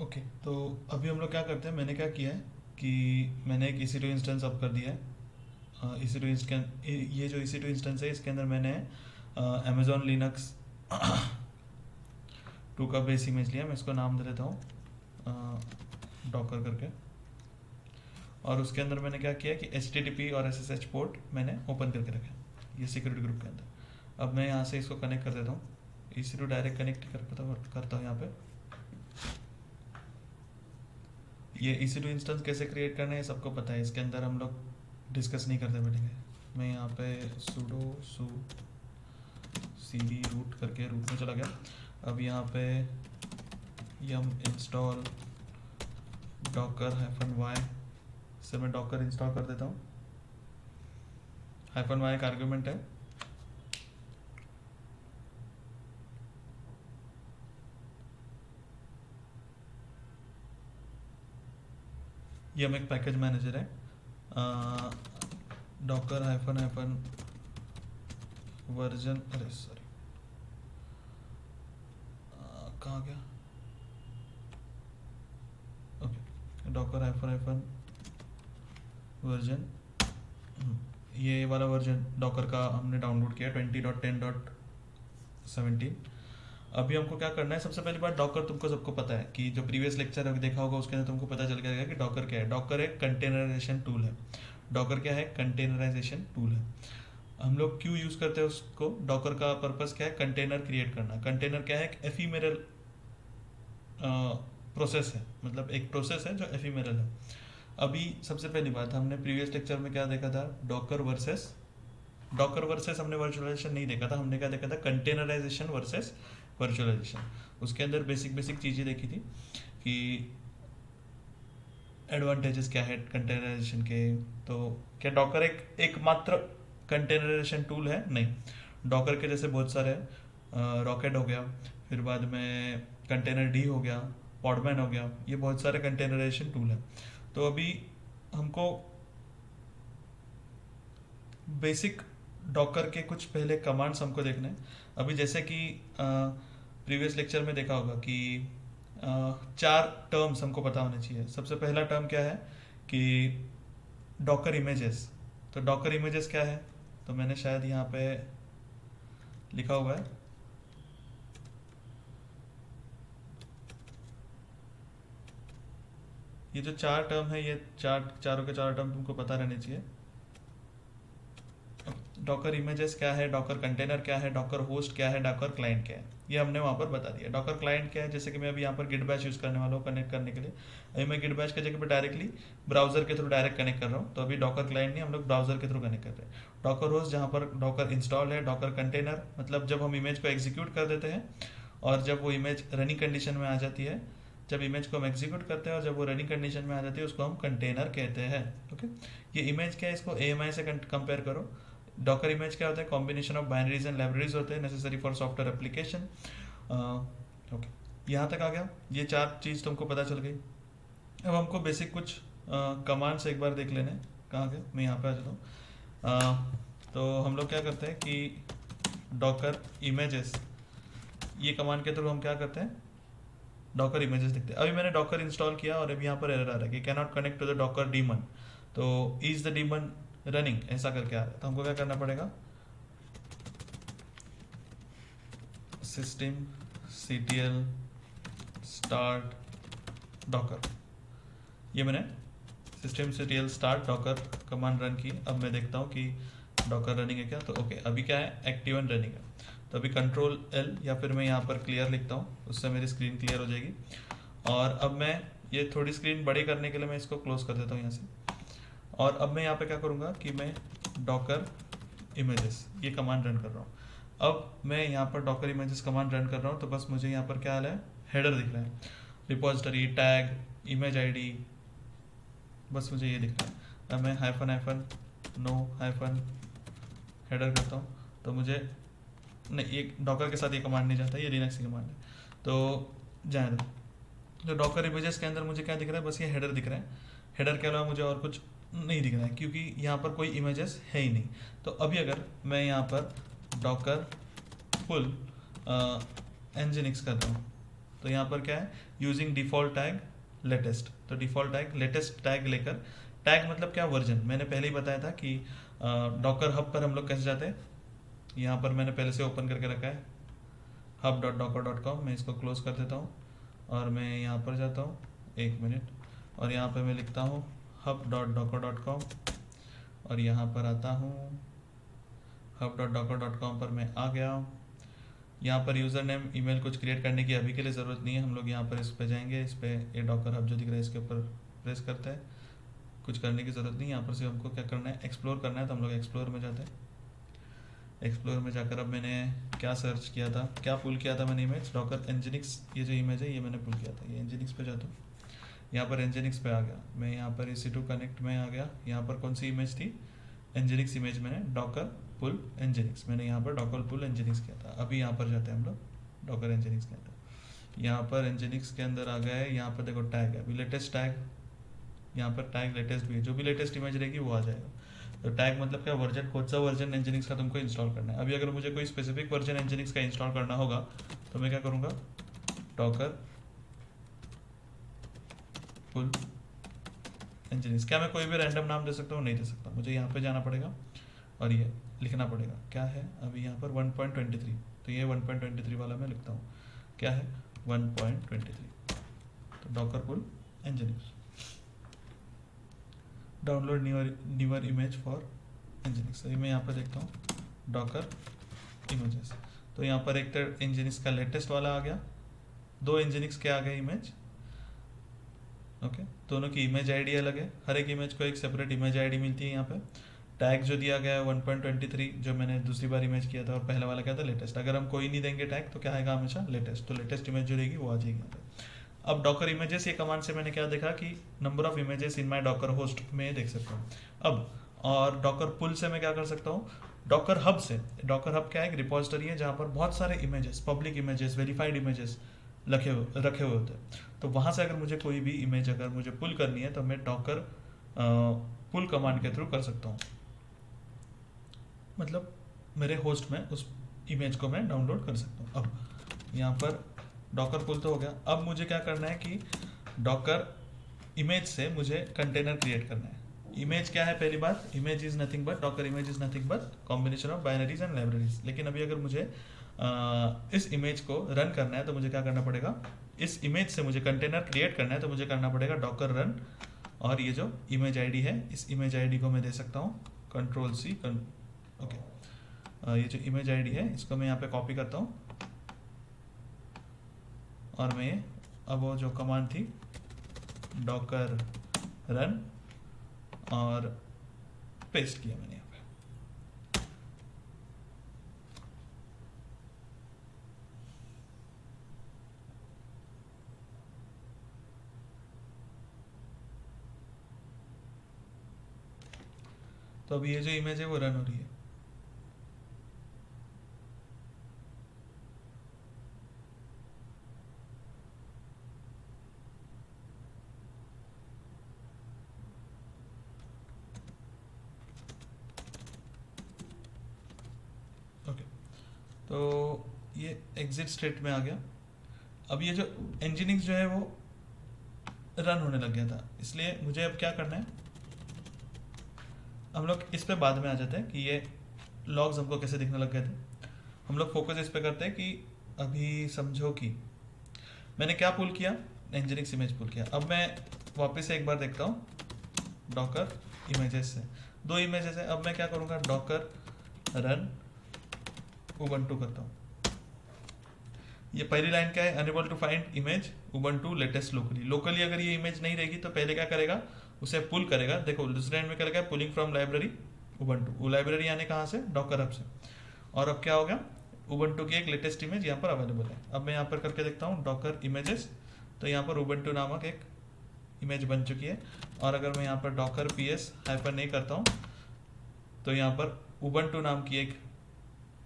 Okay, तो अभी हम लोग क्या करते हैं, मैंने क्या किया है कि मैंने एक EC2 इंस्टेंस अप कर दिया है। EC2 इंस्टेंस, ये जो EC2 इंस्टेंस है इसके अंदर मैंने अमेजोन लिनक्स 2 का बेस इमेज लिया। मैं इसको नाम दे देता हूँ डॉकर करके। और उसके अंदर मैंने क्या किया कि HTTP और SSH पोर्ट मैंने ओपन करके रखे हैं ये सिक्योरिटी ग्रुप के अंदर। अब मैं यहाँ से इसको कनेक्ट कर देता हूँ, EC2 डायरेक्ट कनेक्ट करता हूँ यहाँ पे। ये EC2 इंस्टेंस कैसे क्रिएट करना है ये सबको पता है, इसके अंदर हम लोग डिस्कस नहीं करते बैठेंगे। मैं यहाँ पे sudo su cd root करके रूट में चला गया। अब यहाँ पे yum install docker -y से मैं डॉकर इंस्टॉल कर देता हूँ। -y एक आर्ग्यूमेंट है। yum एक पैकेज मैनेजर है। डॉकर -हाइफन वर्जन, अरे सॉरी कहाँ गया, ओके, डॉकर -हाइफन वर्जन, ये वाला वर्जन डॉकर का हमने डाउनलोड किया 20.10.17। अभी हमको क्या करना है, सबसे पहली बात डॉकर तुमको सबको पता है कि जो प्रीवियस लेक्चर अभी देखा होगा उसके अंदर तुमको पता चल गया कि डॉकर क्या है। डॉकर एक कंटेनराइजेशन टूल है। डॉकर क्या है, कंटेनराइजेशन टूल है। हम लोग क्यों यूज़ करते हैं उसको, डॉकर का पर्पस क्या है, कंटेनर क्रिएट करना। कंटेनर क्या है, एक एफीमेरल प्रोसेस है, मतलब एक प्रोसेस है जो एफीमेरल है। अभी सबसे पहली बात, हमने प्रीवियस लेक्चर में क्या देखा था, डॉकर वर्सेस हमने वर्चुअलाइजेशन नहीं देखा था, हमने क्या देखा था, कंटेनराइजेशन वर्सेस वर्चुअलाइजेशन। उसके अंदर बेसिक चीज़ें देखी थी कि एडवांटेजेस क्या है कंटेनराइजेशन के। तो क्या डॉकर एकमात्र कंटेनराइजेशन टूल है, नहीं। डॉकर के जैसे बहुत सारे, रॉकेट हो गया, फिर बाद में कंटेनर डी हो गया, पॉडमैन हो गया, ये बहुत सारे कंटेनराइजेशन टूल है। तो अभी हमको बेसिक डॉकर के कुछ पहले कमांड्स हमको देखने हैं। अभी जैसे कि प्रीवियस लेक्चर में देखा होगा कि 4 टर्म्स हमको पता होने चाहिए। सबसे पहला टर्म क्या है कि डॉकर इमेजेस। तो डॉकर इमेजेस क्या है, तो मैंने शायद यहाँ पे लिखा हुआ है, ये जो 4 टर्म है, ये चारों के चारों टर्म तुमको पता रहने चाहिए। डॉकर इमेजेस क्या है, डॉकर कंटेनर क्या है, डॉकर होस्ट क्या है, डॉकर क्लाइंट क्या है, ये हमने वहाँ पर बता दिया। डॉकर क्लाइंट क्या है, जैसे कि मैं अभी यहाँ पर गिट बैच यूज़ करने वाला हूँ कनेक्ट करने के लिए। अभी मैं गिट बैच के जगह पर डायरेक्टली ब्राउजर के थ्रू डायरेक्ट कनेक्ट कर रहा हूँ, तो अभी डॉकर क्लाइंट नहीं, हम लोग ब्राउजर के थ्रू कनेक्ट कर रहे हैं। डॉकर होस्ट जहाँ पर डॉकर इंस्टॉल है। डॉकर कंटेनर मतलब जब हम इमेज को एग्जीक्यूट कर देते हैं और जब वो इमेज रनिंग कंडीशन में आ जाती है, जब इमेज को हम एग्जीक्यूट करते हैं और जब वो रनिंग कंडीशन में आ जाती है उसको हम कंटेनर कहते हैं। ओके, ये इमेज क्या है, इसको AMI से कंपेयर करो। डॉकर इमेज क्या होता है, combination of binaries and libraries होते हैं necessary for software application. Okay, यहाँ तक आ गया, ये 4 चीज़ तुमको पता चल गई। अब हमको बेसिक कुछ कमांड्स एक बार देख लेने। कहाँ गए, मैं यहाँ पे आ जाता हूँ। तो हम लोग क्या करते हैं कि डॉकर इमेजेस, ये कमांड के थ्रू हम क्या करते हैं, डॉकर इमेजेस देखते हैं। अभी मैंने डॉकर इंस्टॉल किया और अभी यहाँ पर एरर आ रहा है कि can not connect to the docker daemon. तो इज द डीमन रनिंग, ऐसा करके आ रहा है। तो हमको क्या करना पड़ेगा, सिस्टम ctl start docker, ये मैंने system ctl start docker command run की। अब मैं देखता हूँ कि डॉकर रनिंग है क्या। तो ओके, अभी क्या है, एक्टिव एंड रनिंग है। तो अभी कंट्रोल L या फिर मैं यहाँ पर क्लियर लिखता हूँ, उससे मेरी स्क्रीन क्लियर हो जाएगी। और अब मैं ये थोड़ी स्क्रीन बड़ी करने के लिए मैं इसको क्लोज कर देता हूँ यहाँ से। और अब मैं यहाँ पे क्या करूँगा कि मैं डॉकर इमेजेस ये कमांड रन कर रहा हूँ। अब मैं यहाँ पर डॉकर इमेजेस कमांड रन कर रहा हूँ, तो बस मुझे यहाँ पर क्या हाल है, हेडर दिख रहा है, रिपोजिटरी, टैग, इमेज आईडी, बस मुझे ये दिख रहा है। अब मैं -no हेडर करता हूँ, तो मुझे नहीं, ये डॉकर के साथ ये कमांड नहीं जाता, ये लिनक्स की कमांड है, तो जाए दो। तो डॉकर इमेजेस के अंदर मुझे क्या दिख रहा है, बस ये हेडर दिख रहा है। हेडर के अलावा मुझे और कुछ नहीं दिख रहा है क्योंकि यहाँ पर कोई इमेजेस है ही नहीं। तो अभी अगर मैं यहाँ पर डॉकर फुल nginx करता हूँ, तो यहाँ पर क्या है, यूजिंग डिफॉल्ट टैग लेटेस्ट। तो डिफॉल्ट टैग लेटेस्ट टैग लेकर, टैग मतलब क्या, वर्जन। मैंने पहले ही बताया था कि डॉकर हब पर हम लोग कैसे जाते हैं। यहाँ पर मैंने पहले से ओपन करके रखा है hub.docker.com। मैं इसको क्लोज कर देता हूँ और मैं यहाँ पर जाता हूँ, 1 मिनट, और यहाँ पर मैं लिखता हूँ hub.docker.com और यहाँ पर आता हूँ hub.docker.com पर मैं आ गया। यहाँ पर यूज़र नेम ईमेल कुछ क्रिएट करने की अभी के लिए ज़रूरत नहीं है। हम लोग यहाँ पर इस पे जाएंगे, इस पे ये डॉकर हब जो दिख रहा है इसके ऊपर प्रेस करते हैं। कुछ करने की ज़रूरत नहीं, यहाँ पर से हमको क्या करना है, एक्सप्लोर करना है। तो हम लोग एक्सप्लोर में जाते हैं। एक्सप्लोर में जाकर अब मैंने क्या सर्च किया था, क्या पुल किया था मैंने, इमेज डॉकर एनजिनिक्स। ये जो इमेज है ये मैंने पुल किया था, ये एनजिनिक्स पे जाता हूँ। यहाँ पर एनजिनिक्स पे आ गया मैं, यहाँ पर EC2 कनेक्ट में आ गया। यहाँ पर कौन सी इमेज थी, एनजिनिक्स इमेज। मैंने डॉकर पुल एनजिनिक्स, मैंने यहाँ पर डॉकर पुल एनजिनिक्स किया था। अभी यहाँ पर जाते हैं हम लोग डॉकर एनजिनिक्स के अंदर। यहाँ पर एनजिनिक्स के अंदर आ गया है। यहाँ पर देखो टैग है, अभी लेटेस्ट टैग, यहाँ पर टैग लेटेस्ट भी है। जो भी लेटेस्ट इमेज रहेगी वो आ जाएगा। तो टैग मतलब क्या, वर्जन, कौन सा वर्जन एनजिनिक्स का तुमको इंस्टॉल करना है। अभी अगर मुझे कोई स्पेसिफिक वर्जन एनजिनिक्स का इंस्टॉल करना होगा तो मैं क्या करूँगा, डॉकर पुल एनजिनिक्स। क्या मैं कोई भी रैंडम नाम दे सकता हूँ, नहीं दे सकता। मुझे यहाँ पे जाना पड़ेगा और ये लिखना पड़ेगा क्या है, अभी यहाँ पर 1.23, तो ये 1.23 वाला मैं लिखता हूँ। क्या है 1.23, तो Docker pull nginx, download newer image for nginx. अभी मैं यहाँ पर देखता हूँ डॉकर इमेजेस। तो यहाँ पर एक तो एनजिनिक्स का लेटेस्ट वाला आ गया, 2 एनजिनिक्स के आ गए इमेज। ओके, दोनों की इमेज आईडी अलग है, हर एक इमेज को एक सेपरेट इमेज आईडी मिलती है। यहाँ पे टैग जो दिया गया है 1.23, जो मैंने दूसरी बार इमेज किया था, और पहला वाला क्या था, लेटेस्ट। अगर हम कोई नहीं देंगे टैग तो क्या आएगा हमेशा, लेटेस्ट। तो लेटेस्ट इमेज जो रहेगी वो आ जाएगी यहाँ पे। अब डॉकर इमेजेस, ये कमांड से मैंने क्या देखा कि number of images in my Docker host में देख सकता हूँ अब। और डॉकर पुल से मैं क्या कर सकता हूँ, डॉकर हब से। डॉकर हब क्या है, एक रिपोजिटरी है जहाँ पर बहुत सारे images, public images, verified images रखे हुए होते हैं। तो वहाँ से अगर मुझे कोई भी इमेज अगर मुझे पुल करनी है तो मैं डॉकर पुल कमांड के थ्रू कर सकता हूँ। मतलब मेरे होस्ट में उस इमेज को मैं डाउनलोड कर सकता हूँ। अब यहाँ पर डॉकर पुल तो हो गया। अब मुझे क्या करना है कि डॉकर इमेज से मुझे कंटेनर क्रिएट करना है। इमेज क्या है, पहली बात, image is nothing but, Docker image is nothing but combination of binaries and libraries. लेकिन अभी अगर मुझे इस इमेज को रन करना है तो मुझे क्या करना पड़ेगा, इस इमेज से मुझे कंटेनर क्रिएट करना है तो मुझे करना पड़ेगा डॉकर रन। और ये जो इमेज आईडी है, इस इमेज आईडी को मैं दे सकता हूँ Ctrl+C। ओके, ये जो इमेज आईडी है इसको मैं यहाँ पे कॉपी करता हूँ और मैं अब वो जो कमांड थी डॉकर रन और पेस्ट किया मैंने यहाँ पे। तो अब ये जो इमेज है वो रन हो रही है। तो ये एग्जिट स्टेट में आ गया। अब ये जो एनजिनिक्स जो है वो रन होने लग गया था, इसलिए मुझे अब क्या करना है, हम लोग इस पे बाद में आ जाते हैं कि ये लॉग्स हमको कैसे दिखने लग गए थे। हम लोग फोकस इस पे करते हैं कि अभी समझो कि मैंने क्या पुल किया, एनजिनिक्स इमेज पुल किया। अब मैं वापस से एक बार देखता हूँ डॉकर इमेजेस से, 2 इमेजेस है। अब मैं क्या करूँगा, डॉकर रन उबंटू करता हूँ। ये पहली लाइन क्या है, unable to find image Ubuntu latest locally अगर ये इमेज नहीं रहेगी तो पहले क्या करेगा, उसे पुल करेगा। देखो दूसरे लाइन में क्या लगा, पुलिंग फ्रॉम लाइब्रेरी उबंटू। वो लाइब्रेरी आने कहाँ से, डॉकर हब से। और अब क्या हो गया, उबंटू की एक लेटेस्ट इमेज यहाँ पर अवेलेबल है। अब मैं यहाँ पर करके देखता हूँ डॉकर इमेजेस, तो यहाँ पर उबंटू नामक एक इमेज बन चुकी है। और अगर मैं यहाँ पर डॉकर PS-A करता हूँ तो यहाँ पर उबंटू नाम की एक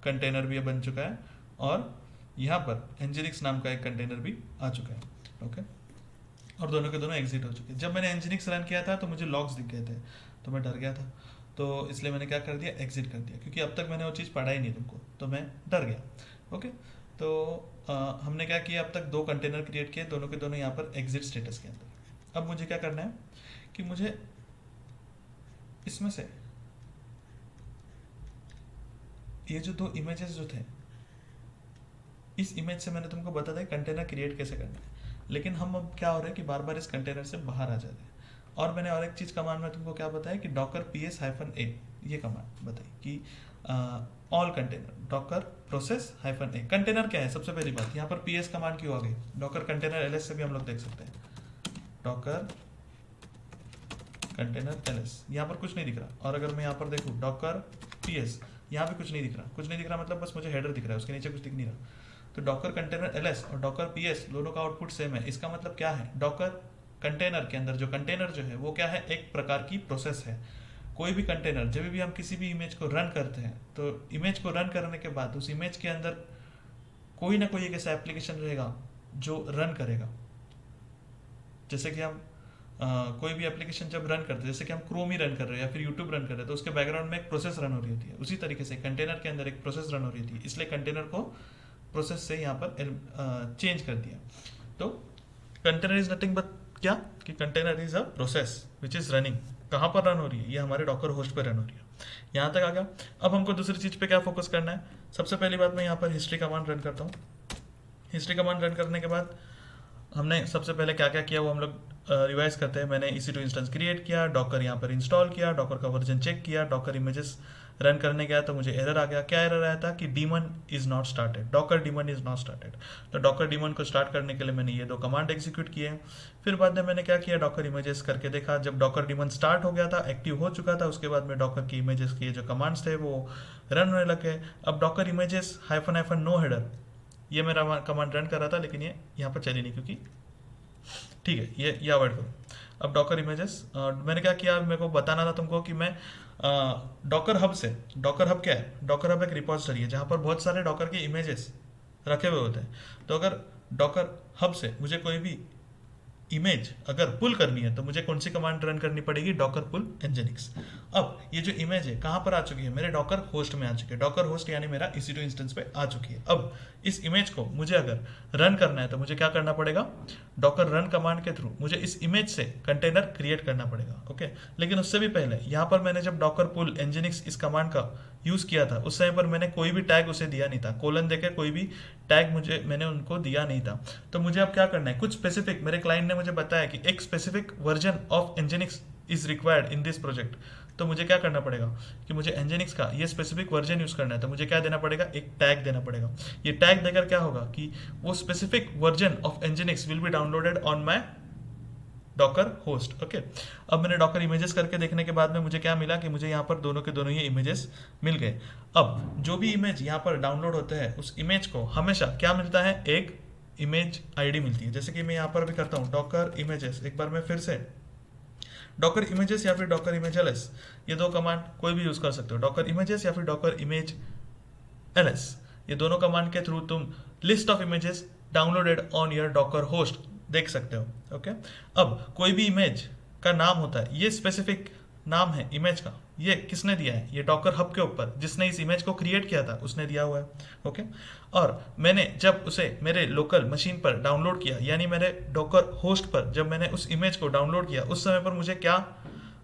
कंटेनर भी बन चुका है और यहाँ पर एनजिनिक्स नाम का एक कंटेनर भी आ चुका है। ओके, और दोनों के दोनों एग्जिट हो चुके हैं। जब मैंने एनजिनिक्स रन किया था तो मुझे लॉग्स दिख गए थे, तो मैं डर गया था, तो इसलिए मैंने क्या कर दिया, एग्जिट कर दिया, क्योंकि अब तक मैंने वो चीज़ पढ़ा ही नहीं तुमको, तो मैं डर गया। ओके, तो हमने क्या किया, अब तक 2 कंटेनर क्रिएट किए, दोनों के दोनों यहाँ पर एग्जिट स्टेटस के अंदर। अब मुझे क्या करना है कि मुझे इसमें से ये जो 2 इमेजेस जो थे, इस इमेज से मैंने तुमको बता दिया कंटेनर क्रिएट कैसे करना है, लेकिन हम अब क्या हो रहा है कि बार बार इस कंटेनर से बाहर आ जाते हैं। और मैंने और एक चीज़ कमांड में तुमको क्या बताया कि डॉकर ps-a, ये कमांड बताई कि all container Docker process -a। Container क्या है, सबसे पहली बात यहाँ पर ps कमांड क्यों आ गई, डॉकर कंटेनर ls से भी हम लोग देख सकते हैं, डॉकर कंटेनर ls, यहाँ पर कुछ नहीं दिख रहा। और अगर मैं यहाँ पर देखूँ डॉकर ps, यहाँ भी कुछ नहीं दिख रहा। कुछ नहीं दिख रहा मतलब बस मुझे हेडर दिख रहा है, उसके नीचे कुछ दिख नहीं रहा। तो डॉकर कंटेनर ls और डॉकर ps दोनों का आउटपुट सेम है। इसका मतलब क्या है, डॉकर कंटेनर के अंदर जो कंटेनर जो है वो क्या है, एक प्रकार की प्रोसेस है। कोई भी कंटेनर, जब भी हम किसी भी इमेज को रन करते हैं तो इमेज को रन करने के बाद उस इमेज के अंदर कोई ना कोई एक ऐसा एप्लीकेशन रहेगा जो रन करेगा। जैसे कि हम कोई भी एप्लीकेशन जब रन करते हैं, जैसे कि हम क्रोम ही रन कर रहे हैं या फिर यूट्यूब रन कर रहे हैं, तो उसके बैकग्राउंड में एक प्रोसेस रन हो रही होती है। उसी तरीके से कंटेनर के अंदर एक प्रोसेस रन हो रही थी, इसलिए कंटेनर को प्रोसेस से यहाँ पर चेंज कर दिया। तो कंटेनर इज नथिंग बट क्या कि container is a process which is running. कहाँ पर रन हो रही है, ये हमारे डॉकर होस्ट पर रन हो रही है। यहाँ तक आ गया। अब हमको दूसरी चीज़ पे क्या फोकस करना है। सबसे पहली बात मैं यहाँ पर हिस्ट्री कमांड रन करता हूँ। हिस्ट्री कमांड रन करने के बाद हमने सबसे पहले क्या क्या किया वो हम लोग रिवाइज करते हैं। मैंने EC2 इंस्टेंस क्रिएट किया, डॉकर यहाँ पर इंस्टॉल किया, डॉकर का वर्जन चेक किया, डॉकर इमेजेस रन करने गया तो मुझे एरर आ गया। क्या एरर आया था कि demon is not started, Docker demon is not started. तो डॉकर डीमन को स्टार्ट करने के लिए मैंने ये 2 कमांड एग्जीक्यूट किए। फिर बाद में मैंने क्या किया, डॉकर इमेजेस करके देखा। जब डॉकर डीमन स्टार्ट हो गया था, एक्टिव हो चुका था, उसके बाद में डॉकर की इमेजेस के जो कमांड्स थे वो रन होने लगे। अब डॉकर इमेजेस -नो हेडर, ये मेरा कमांड रन कर रहा था लेकिन ये यहाँ पर चली नहीं, क्योंकि ठीक है ये अवॉइड करो। अब डॉकर इमेजेस मैंने क्या किया, मेरे को बताना था तुमको कि मैं डॉकर हब से, डॉकर हब क्या है, डॉकर हब एक रिपोजिटरी है जहाँ पर बहुत सारे डॉकर के इमेजेस रखे हुए होते हैं। तो अगर डॉकर हब से मुझे कोई भी इमेज अगर पुल करनी है तो मुझे कौन सी कमांड रन करनी पड़ेगी, डॉकर पुल nginx। अब ये जो इमेज है कहाँ पर आ चुकी है, मेरे डॉकर होस्ट में आ चुकी है। डॉकर होस्ट यानी मेरा EC2 इंस्टेंस पे आ चुकी है। अब इस इमेज को मुझे अगर रन करना है तो मुझे क्या करना पड़ेगा, डॉकर रन कमांड के थ्रू मुझे इस इमेज से कंटेनर क्रिएट करना पड़ेगा। ओके, लेकिन उससे भी पहले यहाँ पर मैंने जब डॉकर पुल nginx इस कमांड का यूज किया था उस समय पर मैंने कोई भी टैग उसे दिया नहीं था, कोलन देकर कोई भी टैग मैंने उनको दिया नहीं था। तो मुझे अब क्या करना है, कुछ स्पेसिफिक, मेरे क्लाइंट ने मुझे बताया कि एक specific version of nginx is required in this project. तो मुझे क्या करना पड़ेगा कि मुझे nginx का ये स्पेसिफिक वर्जन यूज करना है, तो मुझे क्या देना पड़ेगा, एक टैग देना पड़ेगा। ये टैग देकर क्या होगा कि वो specific version of nginx will be downloaded on my Docker host. Okay, अब मैंने डॉकर इमेजेस करके देखने के बाद में मुझे क्या मिला कि मुझे यहाँ पर दोनों के दोनों ही इमेजेस मिल गए। अब जो भी इमेज यहाँ पर डाउनलोड होते हैं उस इमेज को हमेशा क्या मिलता है, एक इमेज आईडी मिलती है। जैसे कि मैं यहाँ पर भी करता हूँ डॉकर इमेजेस, एक बार मैं फिर से डॉकर इमेजेस या फिर डॉकर इमेज ls, ये 2 कमांड कोई भी यूज कर सकते हो, डॉकर इमेजेस या फिर डॉकर इमेज ls। ये दोनों कमांड के थ्रू तुम list of images downloaded on your Docker host देख सकते हो। ओके, अब कोई भी इमेज का नाम होता है, ये स्पेसिफिक नाम है इमेज का, ये किसने दिया है, ये डॉकर हब के ऊपर जिसने इस इमेज को क्रिएट किया था उसने दिया हुआ है। ओके, और मैंने जब उसे मेरे लोकल मशीन पर डाउनलोड किया, यानी मेरे डॉकर होस्ट पर जब मैंने उस इमेज को डाउनलोड किया उस समय पर मुझे क्या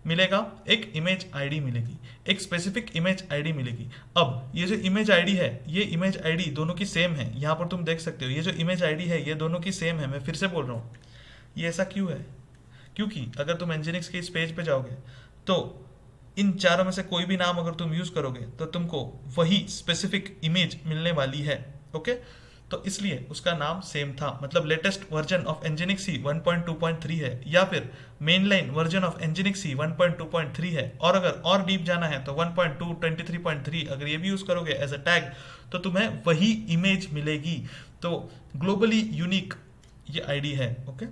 मिलेगा, एक इमेज आईडी मिलेगी, एक स्पेसिफिक इमेज आईडी मिलेगी। अब ये जो इमेज आईडी है, ये इमेज आईडी दोनों की सेम है, यहाँ पर तुम देख सकते हो ये जो इमेज आईडी है ये दोनों की सेम है। मैं फिर से बोल रहा हूँ, ये ऐसा क्यों है, क्योंकि अगर तुम nginx के इस पेज पे जाओगे तो इन चारों में से कोई भी नाम अगर तुम यूज करोगे तो तुमको वही स्पेसिफिक इमेज मिलने वाली है। ओके, तो इसलिए उसका नाम सेम था, मतलब लेटेस्ट वर्जन ऑफ nginx ही 1.2.3 है या फिर मेनलाइन वर्जन ऑफ nginx ही 1.2.3 है। और अगर और डीप जाना है तो 1.2 23.3 अगर ये भी यूज करोगे एज अ टैग तो तुम्हें वही इमेज मिलेगी। तो ग्लोबली यूनिक ये आईडी है। ओके,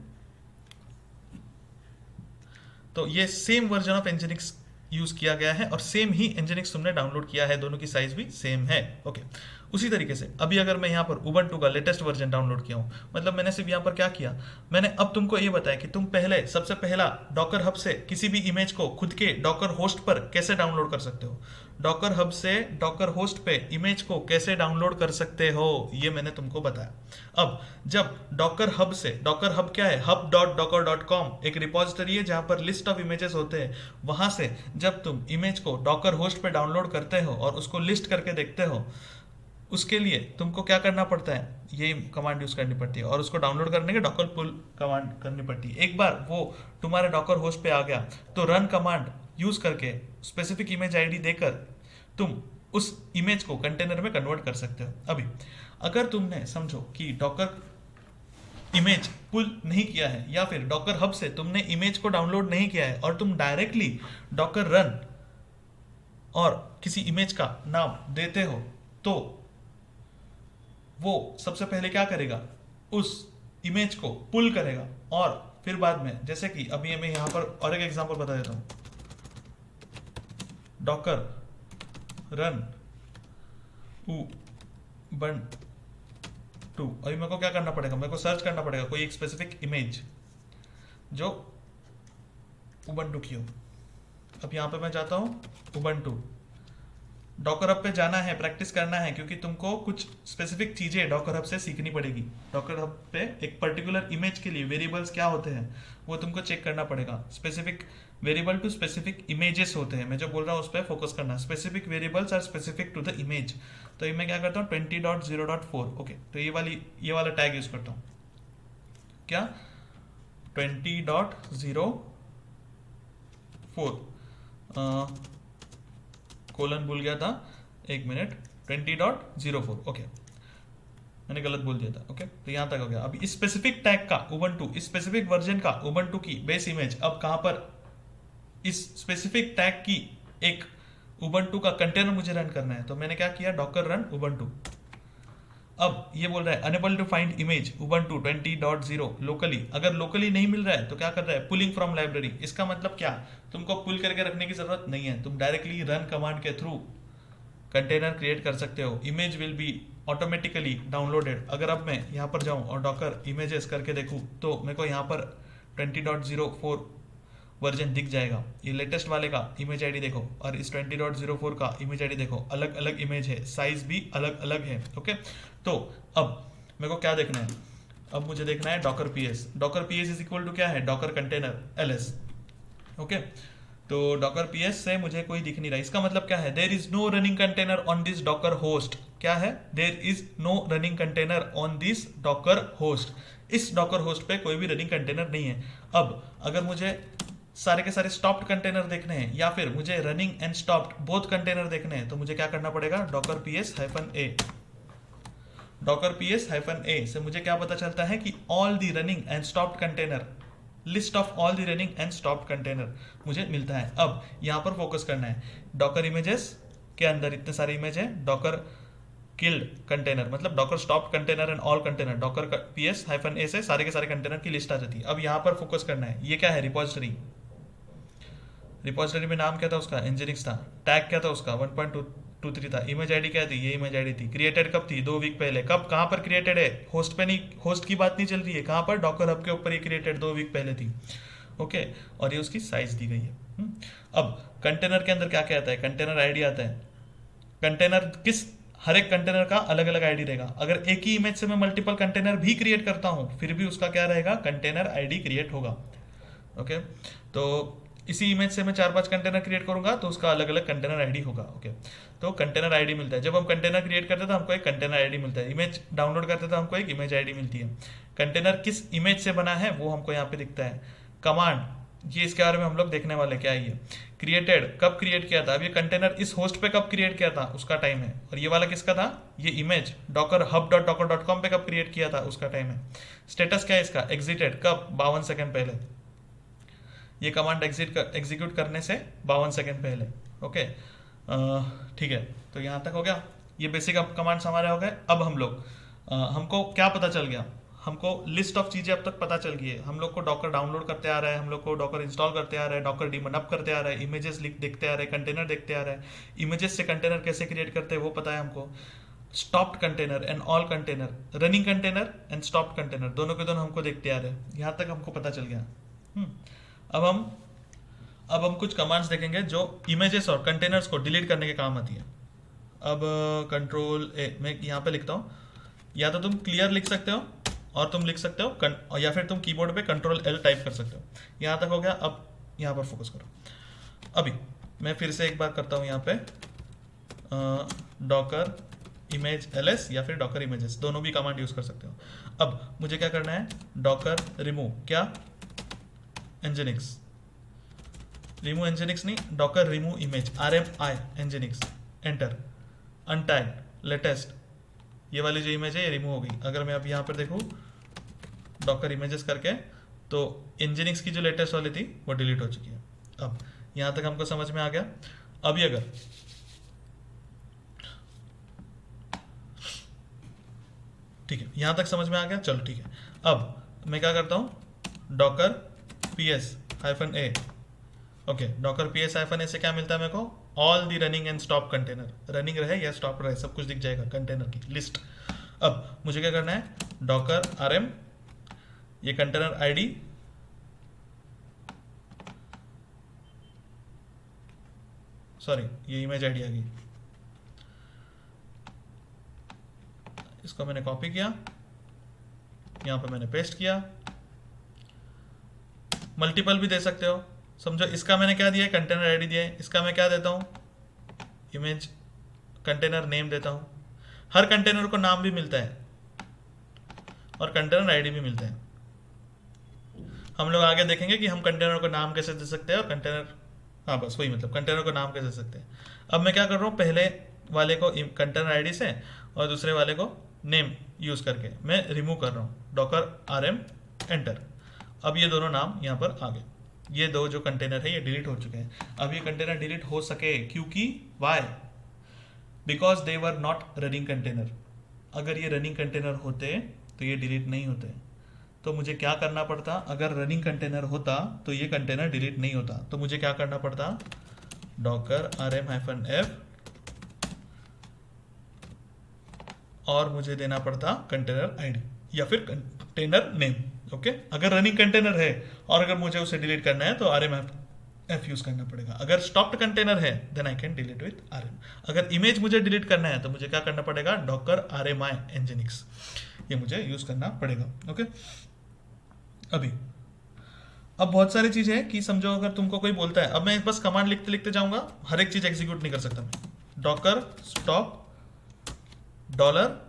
तो ये same version of nginx use किया गया है और सेम ही nginx तुमने डाउनलोड किया है, दोनों की साइज भी सेम है। ओके, उसी तरीके से अभी अगर मैं यहाँ पर उबंटू का लेटेस्ट वर्जन डाउनलोड किया हूँ, मतलब मैंने सिर्फ यहाँ पर क्या किया, मैंने अब तुमको ये बताया कि तुम पहले सबसे पहला डॉकर हब से किसी भी इमेज को खुद के डॉकर होस्ट पर कैसे डाउनलोड कर सकते हो, डॉकर हब से डॉकर होस्ट पे इमेज को कैसे डाउनलोड कर सकते हो, ये मैंने तुमको बताया। अब जब डॉकर हब से, डॉकर हब क्या है, hub.docker.com एक रिपोजिटरी है जहां पर लिस्ट ऑफ इमेजेस होते हैं, वहां से जब तुम इमेज को डॉकर होस्ट पे डाउनलोड करते हो और उसको लिस्ट करके देखते हो, उसके लिए तुमको क्या करना पड़ता है, ये कमांड यूज करनी पड़ती है और उसको डाउनलोड करने के डॉकर पुल कमांड करनी पड़ती है। एक बार वो तुम्हारे डॉकर होस्ट पे आ गया तो रन कमांड यूज करके स्पेसिफिक इमेज आईडी देकर तुम उस इमेज को कंटेनर में कन्वर्ट कर सकते हो। अभी अगर तुमने समझो कि डॉकर इमेज पुल नहीं किया है या फिर डॉकर हब से तुमने इमेज को डाउनलोड नहीं किया है और तुम डायरेक्टली डॉकर रन और किसी इमेज का नाम देते हो, तो वो सबसे पहले क्या करेगा, उस इमेज को पुल करेगा और फिर बाद में, जैसे कि अभी मैं यहाँ पर और एक एग्जांपल बता देता हूँ, डॉकर रन उबंटू, अभी मेरे को क्या करना पड़ेगा, मेरे को सर्च करना पड़ेगा कोई एक स्पेसिफिक इमेज जो उबंटू की हो। अब यहाँ पे मैं जाता हूँ उबंटू, डॉकर हब पे जाना है, प्रैक्टिस करना है, क्योंकि तुमको कुछ स्पेसिफिक चीजें डॉकर हब से सीखनी पड़ेगी। डॉकर हब पे एक पर्टिकुलर इमेज के लिए वेरिएबल्स क्या होते हैं वो तुमको चेक करना पड़ेगा। Specific variable to specific images होते हैं, मैं जो बोल रहा हूँ उस पर फोकस करना। Specific variables are specific to the image. तो ये मैं क्या करता हूँ 20.0.4, ओके, तो ये वाला टैग यूज करता हूँ, क्या 20.04 कोलन भूल गया था, एक मिनट, 20.04, ओके, मैंने गलत बोल दिया था, ओके, तो यहां तक हो गया। अब इस स्पेसिफिक टैग का उबंटू, इस स्पेसिफिक वर्जन का उबंटू की बेस इमेज अब कहां पर, इस स्पेसिफिक टैग की एक उबंटू का कंटेनर मुझे रन करना है, तो मैंने क्या किया, डॉकर रन उबंटू। अब ये बोल रहा है unable to find image Ubuntu 20.0 locally. अगर लोकली नहीं मिल रहा है तो क्या कर रहा है, पुलिंग फ्रॉम लाइब्रेरी। इसका मतलब क्या, तुमको पुल करके रखने की जरूरत नहीं है, तुम डायरेक्टली रन कमांड के थ्रू कंटेनर क्रिएट कर सकते हो। Image will be automatically downloaded. अगर अब मैं यहाँ पर जाऊँ और डॉकर इमेजेस करके देखूँ तो मेरे को यहाँ पर 20.04 वर्जन दिख जाएगा। ये लेटेस्ट वाले का इमेज आईडी देखो और इस 20.04 का इमेज आईडी देखो, अलग अलग इमेज है, साइज भी अलग अलग है, ओके। तो अब मेरे को क्या देखना है, अब मुझे देखना है docker PS. Docker PS is equal to क्या है, डॉकर कंटेनर एलएस, ओके। तो डॉकर पीएस से मुझे कोई दिख नहीं रहा, इसका मतलब क्या है, there is no running container on this docker host. क्या है, there is no running container on this docker host. इस डॉकर होस्ट पे कोई भी रनिंग कंटेनर नहीं है। अब अगर मुझे सारे के सारे स्टॉप्ड कंटेनर देखने हैं या फिर मुझे running and stopped both container देखने हैं, तो मुझे क्या करना पड़ेगा, Docker PS -a। Docker PS -a से मुझे क्या पता चलता है कि all the running and stopped container, list of all the running and stopped container मुझे मिलता है। अब यहाँ पर फोकस करना है, डॉकर इमेजेस के अंदर इतने सारे इमेज है, डॉकर किल्ड कंटेनर मतलब Docker stopped container and all container, Docker PS -a से सारे के सारे कंटेनर की लिस्ट आ जाती है। अब यहाँ पर फोकस करना है, ये क्या है, रिपोजिटरी। रिपोजिटरी में नाम क्या था उसका, इंजीनिक्स था। टैग क्या था उसका, 1.23 था। इमेज आईडी क्या थी, ये इमेज आईडी थी। क्रिएटेड कब थी, 2 वीक पहले। कब, कहाँ पर क्रिएटेड है, होस्ट पे नहीं, होस्ट की बात नहीं चल रही है, कहाँ पर, डॉकर हब के ऊपर ये क्रिएटेड 2 वीक पहले थी, ओके। और ये उसकी साइज दी गई है। अब कंटेनर के अंदर क्या क्या आता है, कंटेनर आईडी आता है। कंटेनर किस, हर एक कंटेनर का अलग अलग आईडी रहेगा। अगर एक ही इमेज से मैं मल्टीपल कंटेनर भी क्रिएट करता हूं फिर भी उसका क्या रहेगा, कंटेनर आईडी क्रिएट होगा, ओके। तो इसी इमेज से मैं 4-5 कंटेनर क्रिएट करूंगा तो उसका अलग अलग कंटेनर आईडी होगा, ओके। तो कंटेनर आईडी मिलता है। जब हम कंटेनर क्रिएट करते हैं तो हमको एक कंटेनर आईडी मिलता है। इमेज डाउनलोड करते हैं तो हमको एक इमेज आईडी मिलती है। कंटेनर किस इमेज से बना है वो हमको यहाँ पे दिखता है। कमांड, ये इसके बारे में हम लोग देखने वाले, क्या है ये, क्रिएटेड कब क्रिएट किया था। अब ये कंटेनर इस होस्ट पे कब क्रिएट किया था उसका टाइम है। और ये वाला किसका था, ये इमेज डॉकर hub.docker.com पे कब क्रिएट किया था उसका टाइम है। स्टेटस क्या है इसका, एग्जिटेड कब, 52 सेकंड पहले। ये कमांड एग्जीक्यूट करने से 52 सेकंड पहले, ओके, ठीक है। तो यहाँ तक हो गया, ये बेसिक अब कमांड्स हमारे हो गए। अब हम लोग हमको क्या पता चल गया, हमको लिस्ट ऑफ चीज़ें अब तक पता चल गई है। हम लोग को डॉकर डाउनलोड करते आ रहा है, हम लोग को डॉकर इंस्टॉल करते आ रहा है, डॉकर डीमन अप करते आ रहा है, इमेजेस लिख देखते आ रहे हैं, कंटेनर देखते आ रहे हैं, इमेजेस से कंटेनर कैसे क्रिएट करते हैं वो पता है हमको। Stopped container and all container, running container and stopped container, दोनों के दोनों हमको देखते आ रहे हैं। यहाँ तक हमको पता चल गया। अब हम कुछ कमांड्स देखेंगे जो इमेजेस और कंटेनर्स को डिलीट करने के काम आती है। अब कंट्रोल ए मैं यहाँ पे लिखता हूँ, या तो तुम क्लियर लिख सकते हो और तुम लिख सकते हो या फिर तुम कीबोर्ड पे कंट्रोल एल टाइप कर सकते हो। यहाँ तक हो गया। अब यहाँ पर फोकस करो। अभी मैं फिर से एक बार करता हूँ यहाँ पे डॉकर इमेज ls या फिर डॉकर इमेजेस, दोनों भी कमांड यूज कर सकते हो। अब मुझे क्या करना है, डॉकर रिमूव क्या nginx, रिमूव nginx नहीं, docker remove image rmi nginx, enter, untagged latest, ये वाली जो इमेज है ये रिमूव हो गई। अगर मैं अब यहाँ पर देखूँ डॉकर इमेजेस करके, तो nginx की जो लेटेस्ट वाली थी वो डिलीट हो चुकी है। अब यहाँ तक हमको समझ में आ गया। अभी अगर ठीक है, यहाँ तक समझ में आ गया, चलो ठीक है। अब मैं क्या करता हूँ, Docker ps-a, okay, Docker ps-a से क्या मिलता है मेरे को, all the running and stop container, running रहे या स्टॉप रहे सब कुछ दिख जाएगा कंटेनर की लिस्ट। अब मुझे क्या करना है, डॉकर rm, ये कंटेनर आईडी, सॉरी ये इमेज आईडी आ गई, इसको मैंने कॉपी किया, यहाँ पे मैंने पेस्ट किया। मल्टीपल भी दे सकते हो, समझो इसका मैंने क्या दिया है, कंटेनर आईडी दिया है, इसका मैं क्या देता हूँ, इमेज कंटेनर नेम देता हूँ। हर कंटेनर को नाम भी मिलता है और कंटेनर आईडी भी मिलता है। हम लोग आगे देखेंगे कि हम कंटेनर को नाम कैसे दे सकते हैं और कंटेनर, हाँ बस वही मतलब कंटेनर को नाम कैसे दे सकते हैं। अब मैं क्या कर रहा हूँ, पहले वाले को कंटेनर आईडी से और दूसरे वाले को नेम यूज करके मैं रिमूव कर रहा हूँ, डॉकर rm एंटर। अब ये दोनों नाम यहाँ पर आ गए, ये दो जो कंटेनर है ये डिलीट हो चुके हैं। अब ये कंटेनर डिलीट हो सके क्योंकि why, because they were not running container. अगर ये रनिंग कंटेनर होते तो ये डिलीट नहीं होते। तो मुझे क्या करना पड़ता, अगर रनिंग कंटेनर होता तो ये कंटेनर डिलीट नहीं होता। तो मुझे क्या करना पड़ता, डॉकर rm-f और मुझे देना पड़ता कंटेनर आईडी या फिर कंटेनर नेम। ओके, अगर रनिंग कंटेनर है और अगर मुझे उसे डिलीट करना है तो rm-f यूज करना पड़ेगा। अगर स्टॉप्ड कंटेनर है then I can delete with rm। अगर इमेज मुझे डिलीट करना है तो मुझे क्या करना पड़ेगा, डॉकर rmi nginx, ये मुझे यूज करना पड़ेगा। ओके, अब बहुत सारी चीजें हैं कि समझो अगर तुमको कोई बोलता है, अब मैं बस कमांड लिखते लिखते जाऊंगा, हर एक चीज एग्जीक्यूट नहीं कर सकता मैं। Docker stop dollar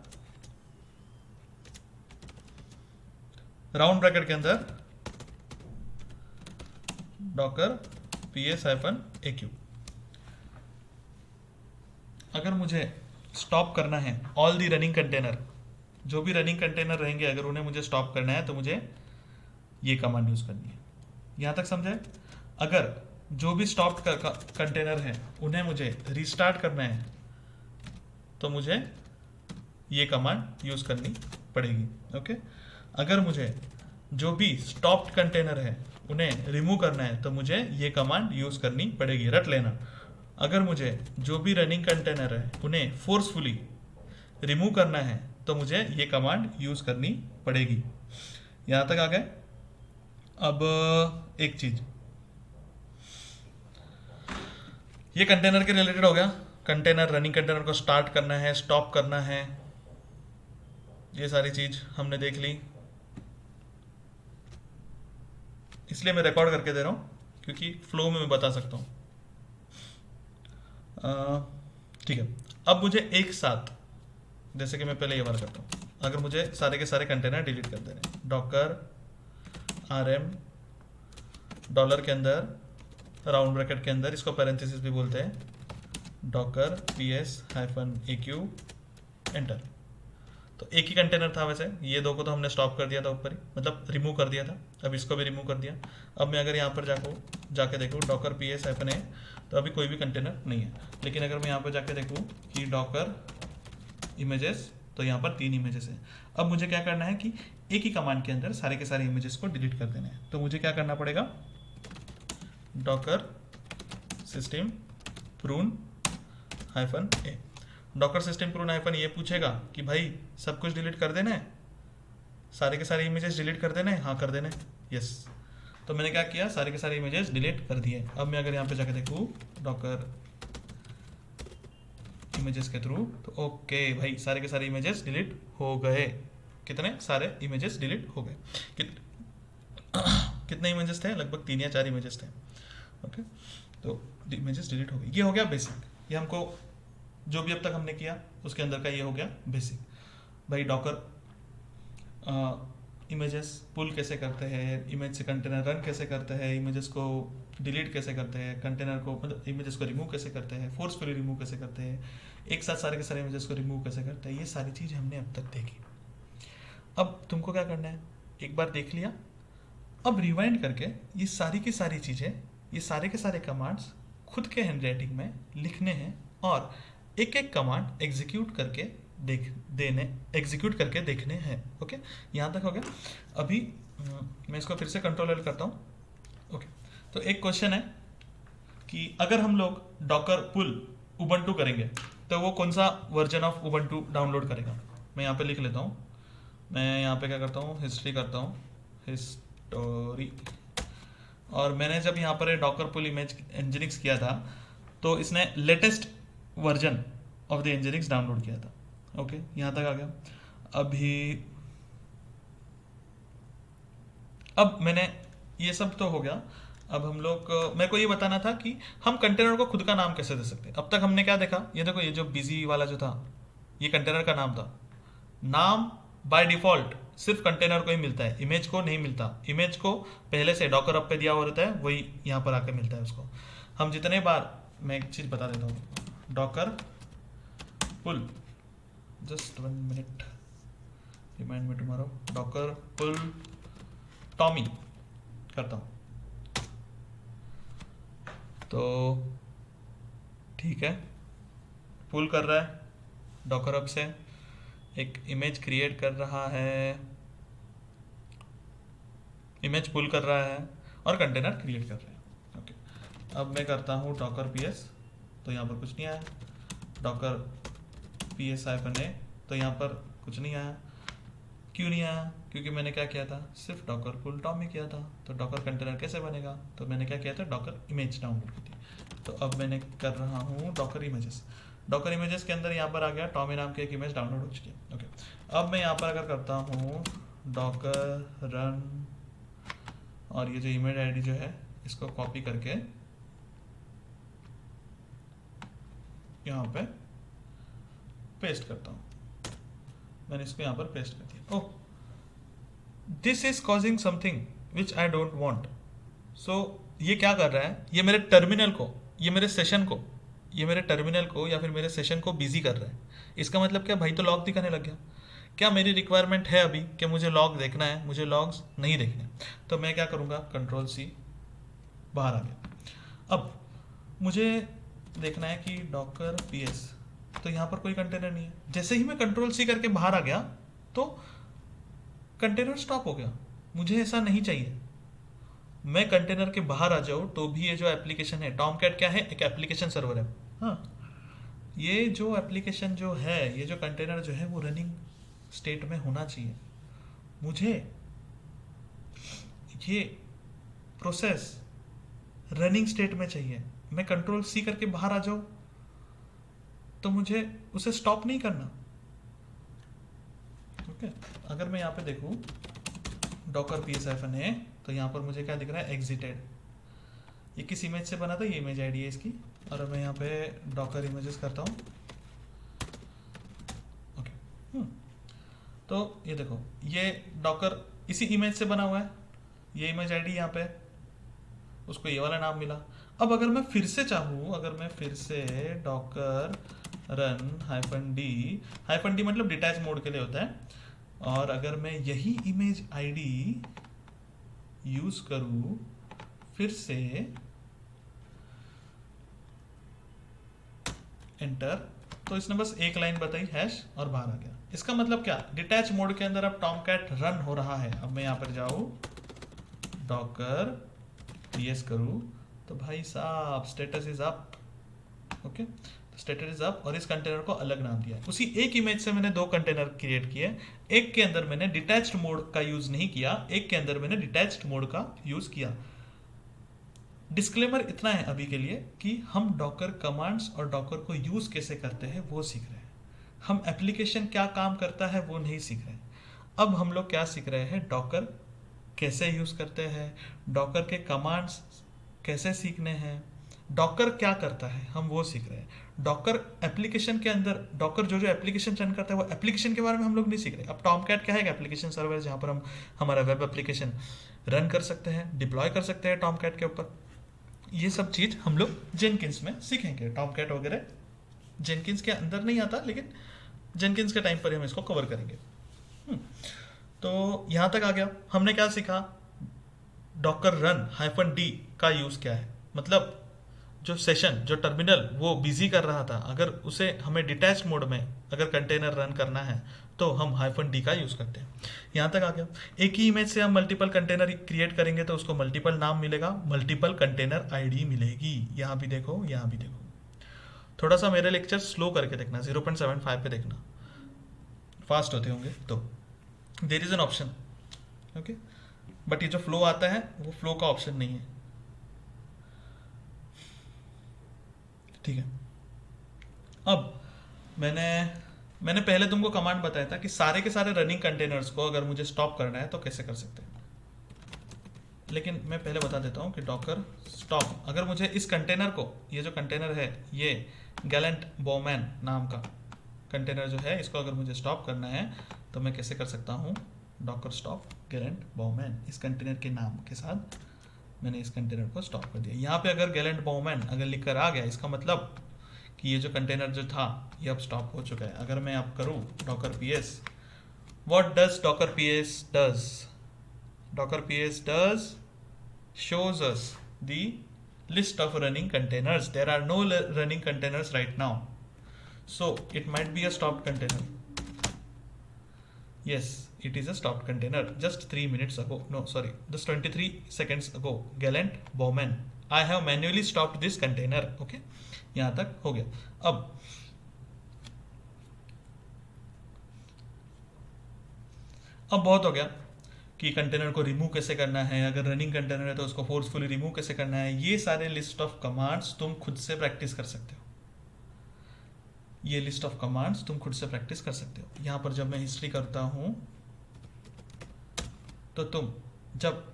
round bracket के अंदर डॉकर ps-aq। अगर मुझे स्टॉप करना है ऑल दी रनिंग कंटेनर, जो भी रनिंग कंटेनर रहेंगे अगर उन्हें मुझे स्टॉप करना है तो मुझे ये कमांड यूज करनी है। यहां तक समझे? अगर जो भी स्टॉप कंटेनर है उन्हें मुझे रिस्टार्ट करना है तो मुझे ये कमांड यूज करनी पड़ेगी। ओके, अगर मुझे जो भी स्टॉप्ड कंटेनर है उन्हें रिमूव करना है तो मुझे ये कमांड यूज करनी पड़ेगी, रट लेना। अगर मुझे जो भी रनिंग कंटेनर है उन्हें फोर्सफुली रिमूव करना है तो मुझे ये कमांड यूज करनी पड़ेगी। यहां तक आ गए? अब एक चीज, ये कंटेनर के रिलेटेड हो गया। कंटेनर, रनिंग कंटेनर को स्टार्ट करना है, स्टॉप करना है, ये सारी चीज हमने देख ली। इसलिए मैं रिकॉर्ड करके दे रहा हूं क्योंकि फ्लो में मैं बता सकता हूं। ठीक है, अब मुझे एक साथ, जैसे कि मैं पहले ये वाला करता हूं, अगर मुझे सारे के सारे कंटेनर डिलीट कर देने, डॉकर rm डॉलर के अंदर राउंड ब्रैकेट के अंदर, इसको पैरेंथेसिस भी बोलते हैं, डॉकर ps-aq एंटर। तो एक ही कंटेनर था वैसे, ये दो को तो हमने स्टॉप कर दिया था ऊपर ही, मतलब रिमूव कर दिया था। अब इसको भी रिमूव कर दिया। अब मैं अगर यहाँ पर जाके देखूँ डॉकर ps-a, तो अभी कोई भी कंटेनर नहीं है। लेकिन अगर मैं यहाँ पर जाके देखूँ कि डॉकर इमेजेस, तो यहाँ पर 3 इमेजेस है। अब मुझे क्या करना है कि एक ही कमांड के अंदर सारे के सारे इमेजेस को डिलीट कर देने हैं। तो मुझे क्या करना पड़ेगा, Docker system prune -a। Docker system prune hyphen ये पूछेगा कि भाई सब कुछ डिलीट कर देना है, सारे के सारे इमेजेस डिलीट कर देना है, हाँ कर देना है, यस। तो मैंने क्या किया, सारे के सारे इमेजेस डिलीट कर दिए। अब मैं अगर यहाँ पे जाकर देखूँ डॉकर इमेजेस के थ्रू, तो ओके भाई सारे के सारे इमेजेस डिलीट हो गए। कितने सारे इमेजेस डिलीट हो गए, कितने इमेजेस थे, लगभग 3 या 4 इमेजेस थे। ओके, तो इमेजेस डिलीट हो गई। ये हो गया बेसिक, ये हमको जो भी अब तक हमने किया उसके अंदर का ये हो गया बेसिक। भाई डॉकर इमेजेस पुल कैसे करते हैं, इमेज से कंटेनर रन कैसे करते हैं, इमेजेस को डिलीट कैसे करते हैं, कंटेनर को मतलब इमेजेस को रिमूव कैसे करते हैं, फोर्सफुली रिमूव कैसे करते हैं, एक साथ सारे के सारे इमेजेस को रिमूव कैसे करते हैं, ये सारी चीज़ हमने अब तक देखी। अब तुमको क्या करना है, एक बार देख लिया, अब रिवाइंड करके ये सारी की सारी चीज़ें, ये सारे के सारे कमांड्स खुद के हैंडराइटिंग में लिखने हैं और एक एक कमांड एग्जीक्यूट करके एग्जीक्यूट करके देखने हैं। ओके, यहाँ तक हो गया। अभी मैं इसको फिर से कंट्रोल एल करता हूँ। ओके, तो एक क्वेश्चन है कि अगर हम लोग डॉकर पुल उबंटू करेंगे तो वो कौन सा वर्जन ऑफ उबंटू डाउनलोड करेगा। मैं यहाँ पे लिख लेता हूँ, मैं यहाँ पे क्या करता हूँ, हिस्ट्री करता हूँ, हिस्टोरी। और मैंने जब यहाँ पर डॉकर पुल इमेज एनजिनिक्स किया था तो इसने latest version of the nginx download किया था। ओके, यहाँ तक आ गया। अभी अब मैंने ये सब तो हो गया। अब हम लोग मेरे को ये बताना था कि हम कंटेनर को खुद का नाम कैसे दे सकते हैं। अब तक हमने क्या देखा, ये देखो, ये जो बिजी वाला जो था ये कंटेनर का नाम था। नाम बाय डिफॉल्ट सिर्फ कंटेनर को ही मिलता है, इमेज को नहीं मिलता। इमेज को पहले से डॉकर अप पे दिया हुआ रहता है, वही यहाँ पर आके मिलता है उसको। हम जितने बार, मैं एक चीज़ बता देता हूँ, docker pull, just 1 minute, remind me tomorrow, docker pull टॉमी करता हूँ तो ठीक है, पुल कर रहा है डॉकर अप से, एक इमेज क्रिएट कर रहा है, इमेज पुल कर रहा है और कंटेनर क्रिएट कर रहा है। ओके, अब मैं करता हूँ डॉकर पीएस, तो यहाँ पर कुछ नहीं आया, डॉकर पीएस -a, तो यहाँ पर कुछ नहीं आया। क्यों नहीं आया, क्योंकि मैंने क्या किया था, सिर्फ डॉकर पुल टॉमी किया था। तो डॉकर कंटेनर कैसे बनेगा, तो मैंने क्या किया था, डॉकर इमेज डाउनलोड की थी। तो अब मैंने कर रहा हूँ डॉकर इमेजेस। डॉकर इमेजेस के अंदर यहाँ पर आ गया टॉमी नाम की एक इमेज डाउनलोड हो चुकी है। ओके, अब मैं यहाँ पर अगर करता हूँ डॉकर रन, और ये जो इमेज आईडी जो है इसको कॉपी करके यहाँ पे पेस्ट करता हूँ, मैंने इसको यहाँ पर पेस्ट कर दिया। Oh, this is causing something which I don't want. So ये क्या कर रहा है, ये मेरे टर्मिनल को, ये मेरे सेशन को, ये मेरे टर्मिनल को या फिर मेरे सेशन को बिजी कर रहा है। इसका मतलब क्या, भाई तो लॉग दिखाने लग गया। क्या मेरी रिक्वायरमेंट है अभी कि मुझे लॉग देखना है, मुझे लॉग्स नहीं देखने। तो मैं क्या करूँगा, कंट्रोल सी, बाहर आ गया। अब मुझे देखना है कि डॉकर पीएस, तो यहाँ पर कोई कंटेनर नहीं है। जैसे ही मैं कंट्रोल सी करके बाहर आ गया तो कंटेनर स्टॉप हो गया। मुझे ऐसा नहीं चाहिए, मैं कंटेनर के बाहर आ जाऊँ तो भी ये जो एप्लीकेशन है टॉमकैट क्या है, एक एप्लीकेशन सर्वर है। हाँ, ये जो एप्लीकेशन जो है, ये जो कंटेनर जो है वो रनिंग स्टेट में होना चाहिए। मुझे ये प्रोसेस रनिंग स्टेट में चाहिए। मैं कंट्रोल सी करके बाहर आ जाऊँ तो मुझे उसे स्टॉप नहीं करना। ओके, अगर मैं यहाँ पे देखूँ डॉकर -a, तो यहाँ पर मुझे क्या दिख रहा है, एग्जिटेड। ये किस इमेज से बना था, ये इमेज आईडी है इसकी। और अब मैं यहाँ पे डॉकर इमेजेस करता हूँ। ओके, तो ये देखो, ये डॉकर इसी इमेज से बना हुआ है, ये इमेज आईडी यहाँ पे, उसको ये वाला नाम मिला। अब अगर मैं फिर से चाहूँ, अगर मैं फिर से डॉकर रन -d मतलब डिटैच मोड के लिए होता है, और अगर मैं यही इमेज आईडी यूज करूँ फिर से एंटर, तो इसने बस एक लाइन बताई हैश और बाहर आ गया। इसका मतलब क्या, डिटैच मोड के अंदर अब टॉमकैट रन हो रहा है। अब मैं यहाँ पर जाऊँ, डॉकर पीएस करूँ, तो भाई साहब status is up. Okay, status is up, और इस कंटेनर को अलग नाम दिया है। उसी एक इमेज से मैंने दो कंटेनर क्रिएट किए, एक के अंदर मैंने डिटैच्ड मोड का यूज नहीं किया, एक के अंदर मैंने डिटैच्ड मोड का यूज किया। डिस्क्लेमर इतना है अभी के लिए कि हम डॉकर कमांड्स और डॉकर को यूज कैसे करते हैं वो सीख रहे हैं, हम एप्लीकेशन क्या काम करता है वो नहीं सीख रहे हैं। अब हम लोग क्या सीख रहे हैं, डॉकर कैसे यूज करते हैं, डॉकर के कमांड्स कैसे सीखने हैं, डॉकर क्या करता है हम वो सीख रहे हैं। डॉकर एप्लीकेशन के अंदर डॉकर जो जो एप्लीकेशन रन करता है वो एप्लीकेशन के बारे में हम लोग नहीं सीख रहे। अब टॉमकैट क्या है, एप्लीकेशन सर्वर जहाँ पर हम हमारा वेब एप्लीकेशन रन कर सकते हैं, डिप्लॉय कर सकते हैं टॉमकैट के ऊपर। ये सब चीज हम लोग जेनकिंस में सीखेंगे। टॉमकैट वगैरह जेनकिंस के अंदर नहीं आता, लेकिन जेनकिंस के टाइम पर हम इसको कवर करेंगे। तो यहाँ तक आ गया, हमने क्या सीखा, डॉकर रन -d का यूज क्या है, मतलब जो सेशन जो टर्मिनल वो बिजी कर रहा था, अगर उसे हमें डिटैच मोड में अगर कंटेनर रन करना है तो हम -d का यूज करते हैं। यहाँ तक आ गया। एक ही इमेज से हम मल्टीपल कंटेनर क्रिएट करेंगे तो उसको मल्टीपल नाम मिलेगा, मल्टीपल कंटेनर आईडी मिलेगी। यहाँ भी देखो, यहाँ भी देखो। थोड़ा सा मेरे लेक्चर स्लो करके देखना, 0.75 पे देखना, फास्ट होते होंगे तो there is an option, okay. But ये जो फ्लो आता है वो फ्लो का ऑप्शन नहीं है, ठीक है। अब मैंने पहले तुमको कमांड बताया था कि सारे के सारे रनिंग कंटेनर्स को अगर मुझे स्टॉप करना है तो कैसे कर सकते हैं, लेकिन मैं पहले बता देता हूँ कि डॉकर स्टॉप, अगर मुझे इस कंटेनर को, ये जो कंटेनर है ये गैलेंट बॉमैन नाम का कंटेनर जो है, इसको अगर मुझे स्टॉप करना है तो मैं कैसे कर सकता हूँ, डॉकर स्टॉप गैलेंट बॉमैन, इस कंटेनर के नाम के साथ मैंने इस कंटेनर को स्टॉप कर दिया। यहाँ पे अगर गैलेंट बॉमैन अगर लिख कर आ गया, इसका मतलब कि ये जो कंटेनर जो था ये अब स्टॉप हो चुका है। अगर मैं अब करूँ Docker ps, what does Docker ps does, Docker ps does shows us the list of running containers. There are no running containers right now, so it might be a stopped container. Yes, it is a stopped container. Just 3 minutes ago, no sorry, just 23 seconds ago, Gallant Bowman, I have manually stopped this container. Okay, यहाँ तक हो गया। अब बहुत हो गया कि container को रिमूव कैसे करना है, अगर रनिंग कंटेनर है तो उसको फोर्सफुली रिमूव कैसे करना है। ये सारे लिस्ट ऑफ कमांड्स तुम खुद से प्रैक्टिस कर सकते हो, ये लिस्ट ऑफ कमांड्स तुम खुद से प्रैक्टिस कर सकते हो। यहाँ पर जब मैं हिस्ट्री करता हूँ तो तुम जब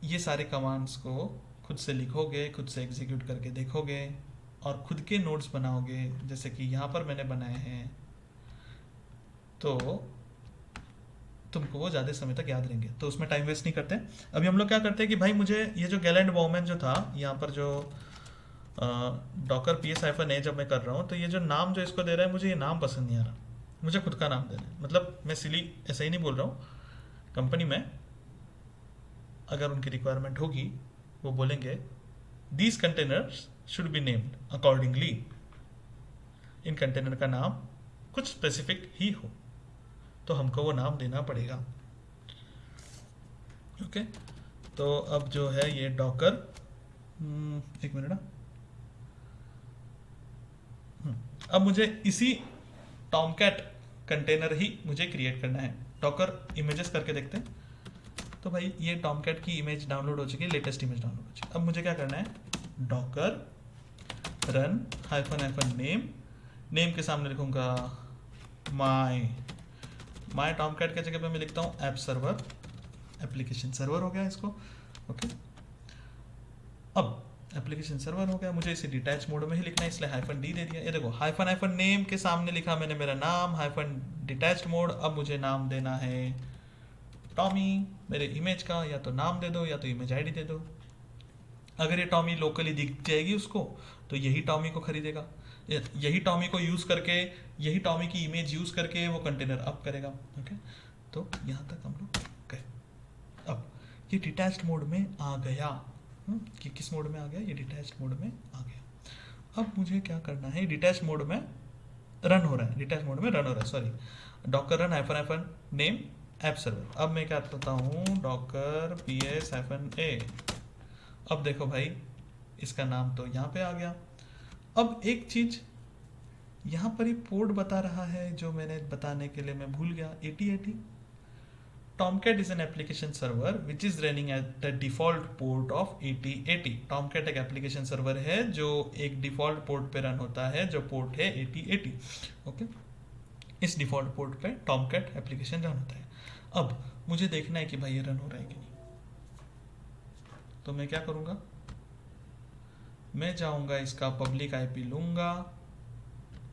ये सारे कमांड्स को खुद से लिखोगे, खुद से एग्जीक्यूट करके देखोगे और खुद के नोट्स बनाओगे, जैसे कि यहाँ पर मैंने बनाए हैं, तो तुमको वो ज़्यादा समय तक याद रहेंगे। तो उसमें टाइम वेस्ट नहीं करते। अभी हम लोग क्या करते हैं कि भाई मुझे ये जो गैलेंट बॉमैन जो था, यहाँ पर जो डॉकर ps-a जब मैं कर रहा हूँ तो ये जो नाम जो इसको दे रहा है, मुझे ये नाम पसंद नहीं आ रहा, मुझे खुद का नाम देना है। मतलब मैं सिली ऐसे ही नहीं बोल रहा हूँ, कंपनी में अगर उनकी रिक्वायरमेंट होगी वो बोलेंगे these containers should be named accordingly, in container का नाम कुछ स्पेसिफिक ही हो तो हमको वो नाम देना पड़ेगा। ओके, तो अब जो है ये डॉकर, एक मिनट ना, अब मुझे इसी टॉमकैट कंटेनर ही मुझे क्रिएट करना है। डॉकर इमेजेस करके देखते हैं। तो भाई ये टॉमकैट की इमेज डाउनलोड हो चुकी है, लेटेस्ट इमेज डाउनलोड हो चुकी है। अब मुझे क्या करना है, डॉकर रन -नेम, नेम के सामने लिखूंगा माई टॉमकैट के जगह पे मैं लिखता हूँ ऐप सर्वर, एप्लीकेशन सर्वर हो गया इसको। ओके, अब एप्लीकेशन सर्वर हो गया, मुझे इसे डिटैच मोड में ही लिखना है, इसलिए -d दे दिया। ये देखो -नेम के सामने लिखा मैंने मेरा नाम, डिटैच्ड मोड। अब मुझे नाम देना है टॉमी, मेरे इमेज का या तो नाम दे दो या तो इमेज आईडी दे दो। अगर ये टॉमी लोकली दिख जाएगी उसको तो यही टॉमी को खरीदेगा, यही टॉमी को यूज करके, यही टॉमी की इमेज यूज करके वो कंटेनर अप करेगा। ओके, तो यहाँ तक हम लोग गए। अब ये डिटैच्ड मोड में आ गया, कि किस मोड में आ गया, ये डिटैच्ड मोड में आ गया। अब मुझे क्या करना है, डिटैच्ड मोड में रन हो रहा है, डिटैच्ड मोड में रन हो रहा है, sorry, docker run -name app server. अब मैं क्या करता हूँ, डॉकर ps-a। अब देखो भाई इसका नाम तो यहाँ पे आ गया। अब एक चीज यहाँ पर ही पोर्ट बता रहा है जो मैंने बताने के लिए मैं भूल गया, 8080। Tomcat is an application server which is running at the default port of 8080। Tomcat एक application server है जो एक default port पे रन होता है, जो पोर्ट है 8080। ओके, इस default port पे Tomcat application रन होता है। अब मुझे देखना है कि भाई ये रन हो रहा है कि नहीं, तो मैं क्या करूँगा, मैं जाऊँगा इसका पब्लिक आईपी लूँगा,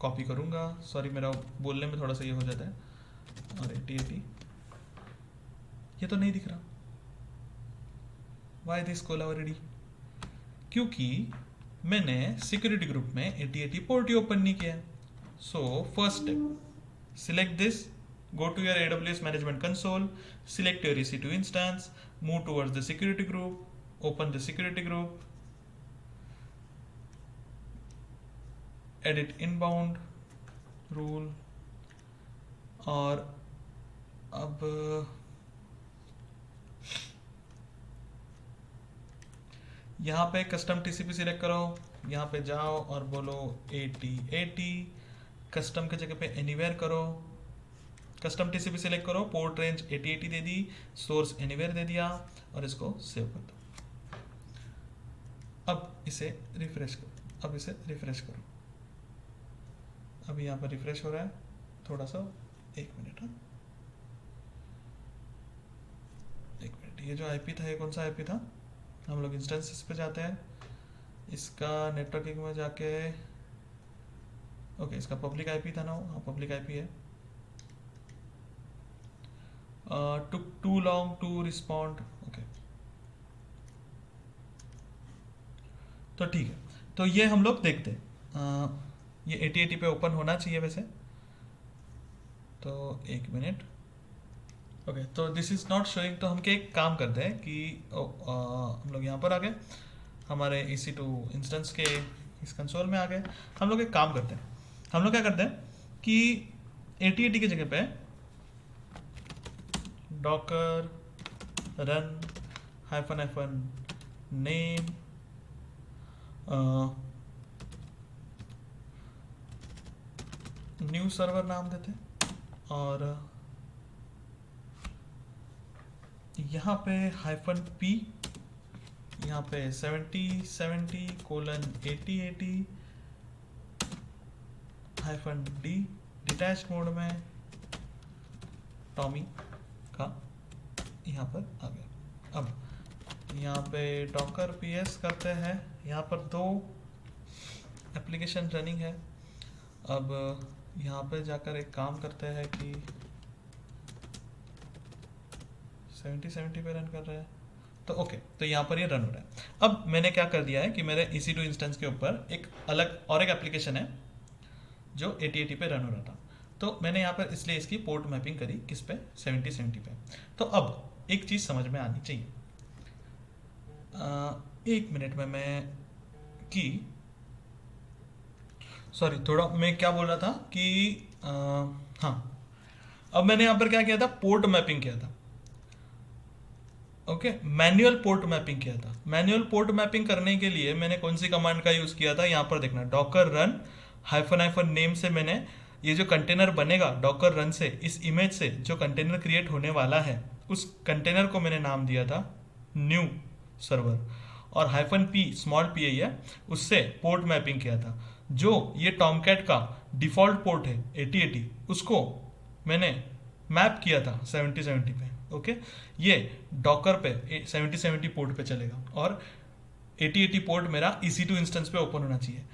कॉपी करूँगा, सॉरी मेरा बोलने में थोड़ा सा ये हो जाता है, और 8080 ये तो नहीं दिख रहा, वाई दिस कोलावरेडी, क्योंकि मैंने सिक्योरिटी ग्रुप में 8080 पोर्ट ही ओपन नहीं किया है। So first step, select this, go to your AWS management console, select your EC2 instance, move towards the security group, open the security group, edit inbound rule, और अब यहाँ पे custom TCP select करो, यहाँ पे जाओ और बोलो 8080, कस्टम के जगह पे एनीवेयर करो, कस्टम TCP सिलेक्ट करो, पोर्ट रेंज 8080 दे दी, सोर्स एनीवेयर दे दिया, और इसको सेव कर दो। अब इसे रिफ्रेश करो, अब इसे रिफ्रेश करो, अभी यहाँ पर रिफ्रेश हो रहा है, थोड़ा सा, एक मिनट, हाँ एक मिनट, ये जो आईपी था, ये कौन सा आईपी था, हम लोग इंस्टेंसेस पे जाते हैं, इसका नेटवर्किंग में जाके, ओके इसका पब्लिक आईपी था ना, हाँ पब्लिक आईपी है, took too long to respond, okay तो ठीक है, तो ये हम लोग देखते हैं, ये 8080 पे ओपन होना चाहिए वैसे, तो एक मिनट, ओके तो दिस इज नॉट शोइंग, तो हम क्या एक काम करते हैं कि हम लोग यहाँ पर आ गए, हमारे EC2 इंस्टेंस के इस कंसोल में आ गए, हम लोग एक काम करते हैं, हम लोग क्या करते हैं कि 8080 की जगह पे Docker run hyphen name new server नाम देते हैं, और यहाँ पे -p, यहाँ पे 7070:8080 -d डिटैच मोड में टॉमी का यहाँ पर आ गया। अब यहाँ पे डॉकर ps करते हैं, यहाँ पर 2 एप्लीकेशन रनिंग है। अब यहाँ पे जाकर एक काम करते हैं कि 7070 पे रन कर रहा है, तो ओके, तो यहाँ पर ये रन हो रहा है। अब मैंने क्या कर दिया है कि मेरे EC2 इंस्टेंस के ऊपर एक अलग और एक एप्लीकेशन है जो 8080 पे रन हो रहा था, तो मैंने यहाँ पर इसलिए इसकी पोर्ट मैपिंग करी किस पे, 7070 पे। तो अब एक चीज़ समझ में आनी चाहिए, एक मिनट में मैं कि सॉरी थोड़ा मैं क्या बोल रहा था कि हाँ, अब मैंने यहाँ पर क्या किया था, पोर्ट मैपिंग किया था, ओके मैनुअल पोर्ट मैपिंग किया था। मैनुअल पोर्ट मैपिंग करने के लिए मैंने कौन सी कमांड का यूज़ किया था, यहाँ पर देखना, डॉकर रन हाइफन नेम से मैंने ये जो कंटेनर बनेगा डॉकर रन से, इस इमेज से जो कंटेनर क्रिएट होने वाला है उस कंटेनर को मैंने नाम दिया था न्यू सर्वर, और -p स्मॉल p है, उससे पोर्ट मैपिंग किया था। जो ये टॉमकैट का डिफ़ॉल्ट पोर्ट है 8080, उसको मैंने मैप किया था 7070 पे, ओके ये डॉकर पे 7070 पोर्ट पे चलेगा, और 8080 पोर्ट मेरा EC2 इंस्टेंस पे ओपन होना चाहिए।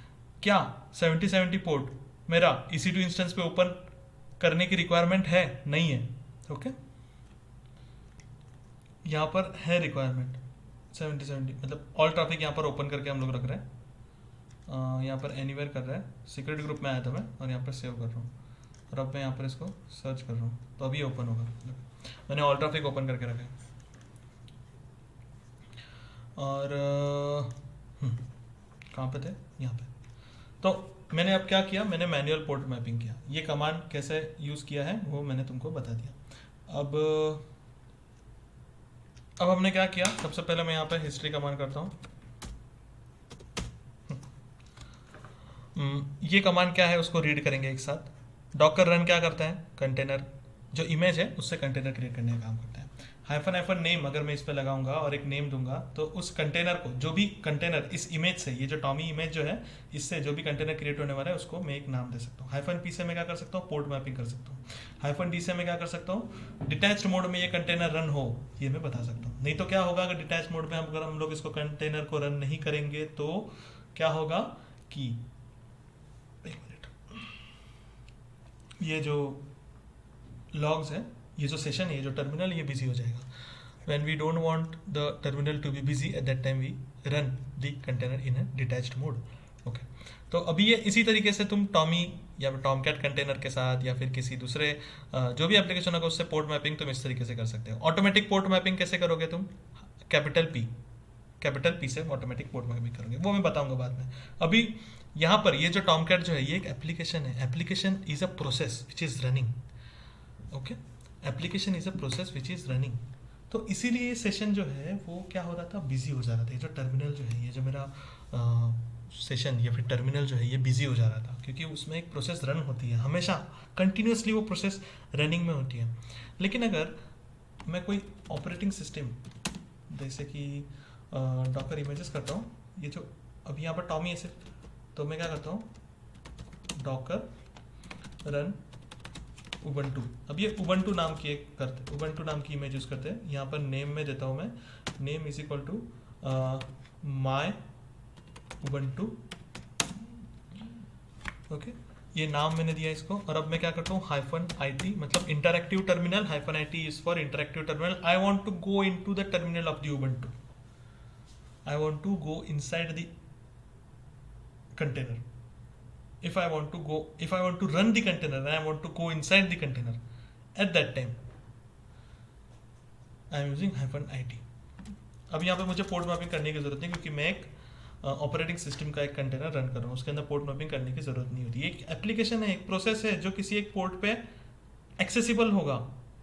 क्या 7070 पोर्ट मेरा EC2 इंस्टेंस पे ओपन करने की रिक्वायरमेंट है? नहीं है, ओके यहाँ पर है रिक्वायरमेंट 7070, मतलब ऑल ट्रैफिक यहाँ पर ओपन करके हम लोग रख रहे हैं, यहाँ पर एनीवेयर कर रहा है, सिक्योरिटी ग्रुप में आया था मैं, और यहाँ पर सेव कर रहा हूँ, और अब मैं यहाँ पर इसको सर्च कर रहा हूँ, तो अभी ओपन होगा, मैंने ऑल ट्रैफिक ओपन करके रखा है। और कहाँ पे थे, यहाँ पे। तो मैंने अब क्या किया, मैंने मैनुअल पोर्ट मैपिंग किया, ये कमांड कैसे यूज़ किया है वो मैंने तुमको बता दिया। अब हमने क्या किया, सबसे पहले मैं यहाँ पे हिस्ट्री कमांड करता हूँ, ये कमांड क्या है उसको रीड करेंगे एक साथ। डॉकर रन क्या करता है, कंटेनर जो इमेज है उससे कंटेनर क्रिएट करने का काम करता है। हाइफन हाइफन नेम अगर मैं इस पे लगाऊंगा और एक नेम दूंगा तो उस कंटेनर को, जो भी कंटेनर इस इमेज से, ये जो टॉमी इमेज जो है, इससे जो भी कंटेनर क्रिएट होने वाला है उसको मैं एक नाम दे सकता हूँ। हाइफन पी से मैं क्या कर सकता हूँ, पोर्ट मैपिंग कर सकता हूँ। हाइफन डी से मैं क्या कर सकता हूँ, डिटैच्ड मोड में ये कंटेनर रन हो, ये मैं बता सकता हूँ। नहीं तो क्या होगा, अगर डिटैच मोड में अगर हम लोग इसको कंटेनर को रन नहीं करेंगे तो क्या होगा कि, एक मिनट, ये जो लॉग्स है, ये जो सेशन है, ये जो टर्मिनल, ये बिजी हो जाएगा। when we don't want the terminal to be busy at that time we run the container in a detached mode। Okay, तो अभी ये इसी तरीके से तुम टॉमी या टॉमकैट कंटेनर के साथ या फिर किसी दूसरे जो भी एप्लीकेशन होगा उससे पोर्ट मैपिंग तुम इस तरीके से कर सकते हो। ऑटोमेटिक पोर्ट मैपिंग कैसे करोगे तुम, कैपिटल पी से ऑटोमेटिक पोर्ट मैपिंग करोगे, वो मैं बताऊंगा बाद में। अभी यहाँ पर ये जो टॉमकैट जो है ये एक एप्लीकेशन है। Application is a process which is running. Okay, application is a process which is running. तो इसीलिए ये सेशन जो है वो क्या हो रहा था, बिजी हो जा रहा था। ये जो टर्मिनल जो है, ये जो मेरा सेशन या फिर टर्मिनल जो है ये बिजी हो जा रहा था, क्योंकि उसमें एक प्रोसेस रन होती है हमेशा, कंटिन्यूसली वो प्रोसेस रनिंग में होती है। लेकिन अगर मैं कोई ऑपरेटिंग सिस्टम जैसे कि डॉकर इमेजेस करता हूँ, ये जो अभी यहाँ पर टॉमी ऐसे, तो मैं क्या करता हूँ, डॉकर रन उबंटू। अब ये उबंटू नाम की एक करते, उबंटू नाम की इमेज यूज़ करते हैं। यहाँ पर नेम में देता हूँ मैं, name is equal to my Ubuntu. Okay, ये नाम मैंने दिया इसको। और अब मैं क्या करता हूँ, हाइफन आई टी, मतलब interactive terminal. Hyphen I T is for interactive terminal. I want to go into the terminal of the Ubuntu. I want to go inside the container. if I want to run the container and I want to go inside the container, at that time I am using -it। अब यहाँ पे मुझे port mapping करने की जरूरत नहीं, क्योंकि मैं एक ऑपरेटिंग सिस्टम का एक कंटेनर रन कर रहा हूँ, उसके अंदर पोर्ट मैपिंग करने की जरूरत नहीं होती। एक एप्लीकेशन है, एक प्रोसेस है जो किसी एक पोर्ट पे एक्सेसिबल होगा।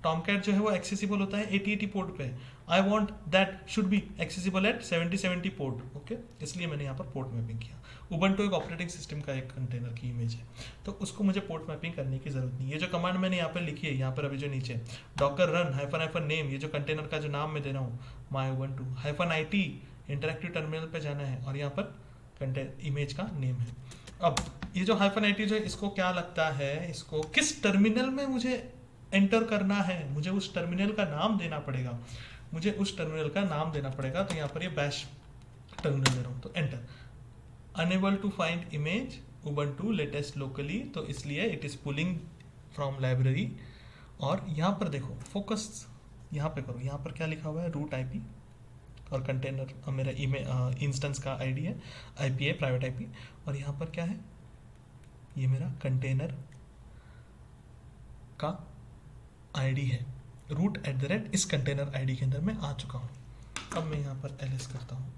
टॉमकैट जो है वो एक्सेसिबल होता है 8080 पोर्ट पे। I want that should be accessible at 7070 port. Okay, इसलिए मैंने यहाँ पर पोर्ट मैपिंग किया। उबंटू एक ऑपरेटिंग सिस्टम का एक कंटेनर की इमेज है, तो उसको मुझे पोर्ट मैपिंग करने की जरूरत नहीं है। ये जो कमांड मैंने यहाँ पर लिखी है, यहाँ पर अभी जो नीचे डॉकर रन हाइफन नेम, ये जो कंटेनर का जो नाम मैं दे रहा हूँ माई उबंटू, -it इंटरएक्टिव टर्मिनल पे जाना है और यहाँ पर इमेज का नेम है। अब ये जो -it जो है, इसको क्या लगता है, इसको किस टर्मिनल में मुझे एंटर करना है, मुझे उस टर्मिनल का नाम देना पड़ेगा। तो यहाँ पर ये बैश टर्मिनल दे रहा हूँ, तो enter. Unable to find image Ubuntu latest locally, तो इसलिए it is pulling from library. और यहाँ पर देखो फोकस यहाँ पे करो, यहाँ पर क्या लिखा हुआ है, रूट आईपी और कंटेनर मेरा इंस्टेंस का आईडी है, आईपी है प्राइवेट आईपी। और यहाँ पर क्या है, ये मेरा कंटेनर का आईडी है, root@, इस कंटेनर आईडी के अंदर मैं आ चुका हूँ। अब मैं यहाँ पर ls करता हूँ।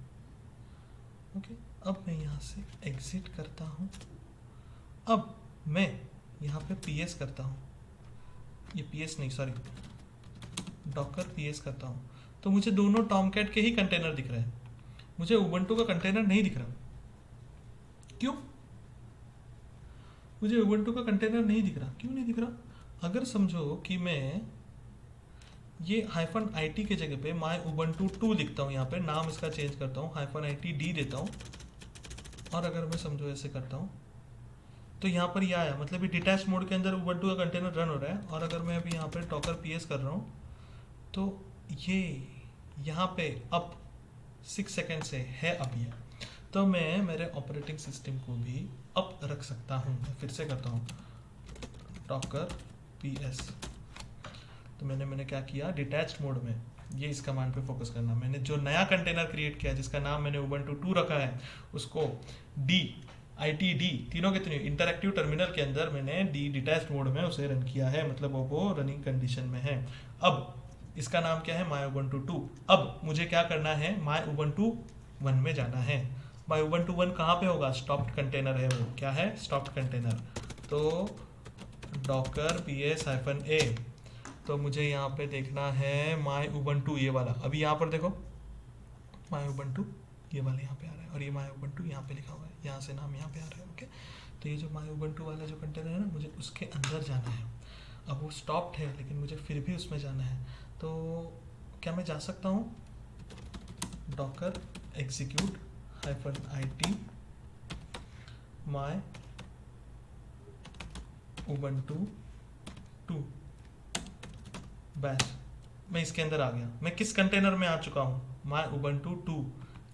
ओके, अब मैं यहाँ से एग्जिट करता हूँ। अब मैं यहाँ पे ps करता हूँ, ये ps नहीं सॉरी डॉकर ps करता हूँ, तो मुझे दोनों टॉमकैट के ही कंटेनर दिख रहे हैं, मुझे उबंटू का कंटेनर नहीं दिख रहा। क्यों मुझे उबंटू का कंटेनर नहीं दिख रहा, क्यों नहीं दिख रहा? अगर समझो कि मैं ये -it के जगह पे माई उबंटू 2 लिखता हूँ, यहाँ पे नाम इसका चेंज करता हूँ, -it देता हूँ, और अगर मैं समझो ऐसे करता हूँ तो यहाँ पर ये आया, मतलब ये डिटैच मोड के अंदर उबंटू का कंटेनर रन हो रहा है। और अगर मैं अभी यहाँ पे डॉकर ps कर रहा हूँ तो ये यहाँ पे अब 6 सेकेंड से है अब ये, तो मैं मेरे ऑपरेटिंग सिस्टम को भी अप रख सकता हूँ। मैं फिर से करता हूँ डॉकर ps, तो मैंने क्या किया, डिटैच्ड मोड में ये इस कमांड पे फोकस करना। मैंने जो नया कंटेनर क्रिएट किया जिसका नाम मैंने उबंटू 2 रखा है, उसको itd तीनों के तीनों इंटरएक्टिव टर्मिनल के अंदर मैंने डिटैच्ड मोड में उसे रन किया है, मतलब वो रनिंग कंडीशन में है। अब इसका नाम क्या है, माई उबंटू 2। अब मुझे क्या करना है, माई उबंटू 1 में जाना है। माई उबंटू 1 कहाँ पे होगा, स्टॉप्ड कंटेनर है, वो क्या है, स्टॉप्ड कंटेनर। तो डॉकर ps-a, तो मुझे यहाँ पे देखना है माई उबंटू ये वाला। अभी यहाँ पर देखो माई उबंटू ये वाला यहाँ पे आ रहा है, और ये माई उबंटू यहाँ पे लिखा हुआ है, यहाँ से नाम यहाँ पे आ रहा है। ओके, तो ये जो माय उबंटू वाला जो कंटेनर है ना, मुझे उसके अंदर जाना है। अब वो स्टॉप्ड है लेकिन मुझे फिर भी उसमें जाना है, तो क्या मैं जा सकता हूँ Docker execute -it my Ubuntu 2 bash. मैं इसके अंदर आ गया। मैं किस कंटेनर में आ चुका हूँ? My Ubuntu 2।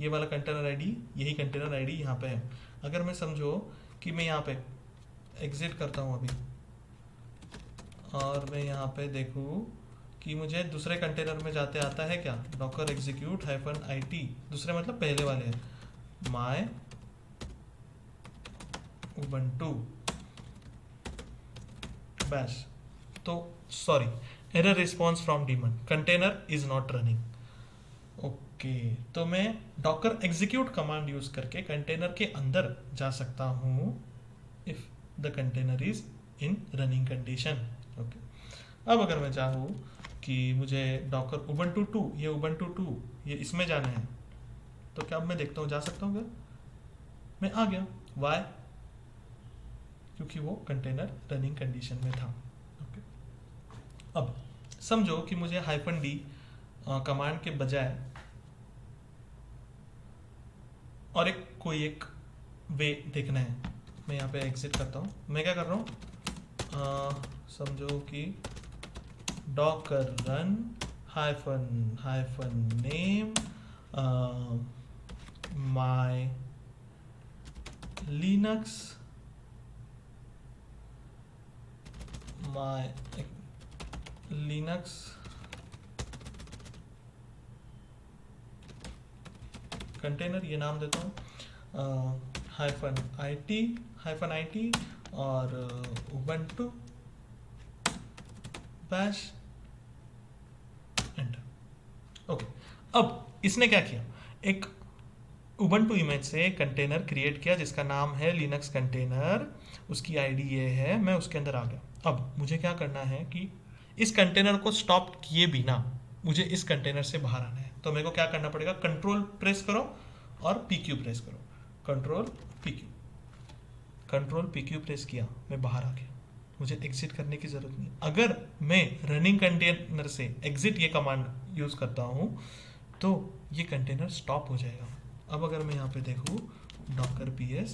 ये वाला कंटेनर आईडी, यही कंटेनर आईडी यहाँ पे है। अगर मैं समझो कि मैं यहाँ पे एग्जिट करता हूँ अभी, और मैं यहाँ पे देखूँ कि मुझे दूसरे कंटेनर में जाते आता है क्या, डॉकर एग्जीक्यूट -it, दूसरे मतलब पहले वाले हैं, माय उबंटू बैश। तो sorry, error response from demon, container is not running. Okay, तो मैं डॉकर एग्जीक्यूट कमांड यूज करके कंटेनर के अंदर जा सकता हूँ if the container is in running condition. Okay, अब अगर मैं चाहूँ कि मुझे डॉकर उबंटू 2, ये उबंटू 2 ये इसमें जाना है, तो क्या अब मैं देखता हूँ जा सकता हूँ क्या? मैं आ गया। वाई? क्योंकि वो कंटेनर रनिंग कंडीशन में था। ओके, अब समझो कि मुझे -d कमांड के बजाय और कोई एक वे देखना है। मैं यहाँ पे एग्जिट करता हूँ। मैं क्या कर रहा हूँ, समझो कि Docker run -name my Linux container, ये नाम देता हूँ -it और उबंटू बैश, एंटर। ओके, अब इसने क्या किया, एक उबंटू इमेज से कंटेनर क्रिएट किया जिसका नाम है लिनक्स कंटेनर, उसकी आईडी ये है, मैं उसके अंदर आ गया। अब मुझे क्या करना है कि इस कंटेनर को स्टॉप किए बिना मुझे इस कंटेनर से बाहर आना है। तो मेरे को क्या करना पड़ेगा, कंट्रोल प्रेस करो और PQ प्रेस करो, कंट्रोल PQ प्रेस किया, मैं बाहर आ गया। मुझे एग्जिट करने की जरूरत नहीं। अगर मैं रनिंग कंटेनर से एग्जिट ये कमांड यूज करता हूँ तो ये कंटेनर स्टॉप हो जाएगा। अब अगर मैं यहाँ पे देखूँ डॉकर PS,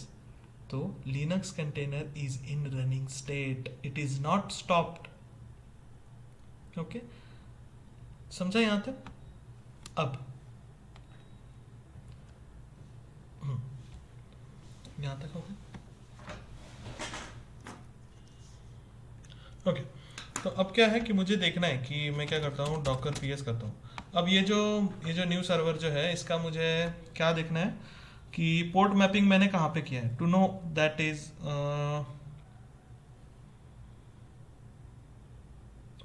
तो Linux container is in running state, it is not stopped. Okay, समझा यहाँ तक? अब यहाँ तक हो गया। ओके, तो अब क्या है कि मुझे देखना है कि मैं क्या करता हूँ, डॉकर PS करता हूँ। अब ये जो न्यू सर्वर जो है, इसका मुझे क्या देखना है कि पोर्ट मैपिंग मैंने कहाँ पे किया है, to know that is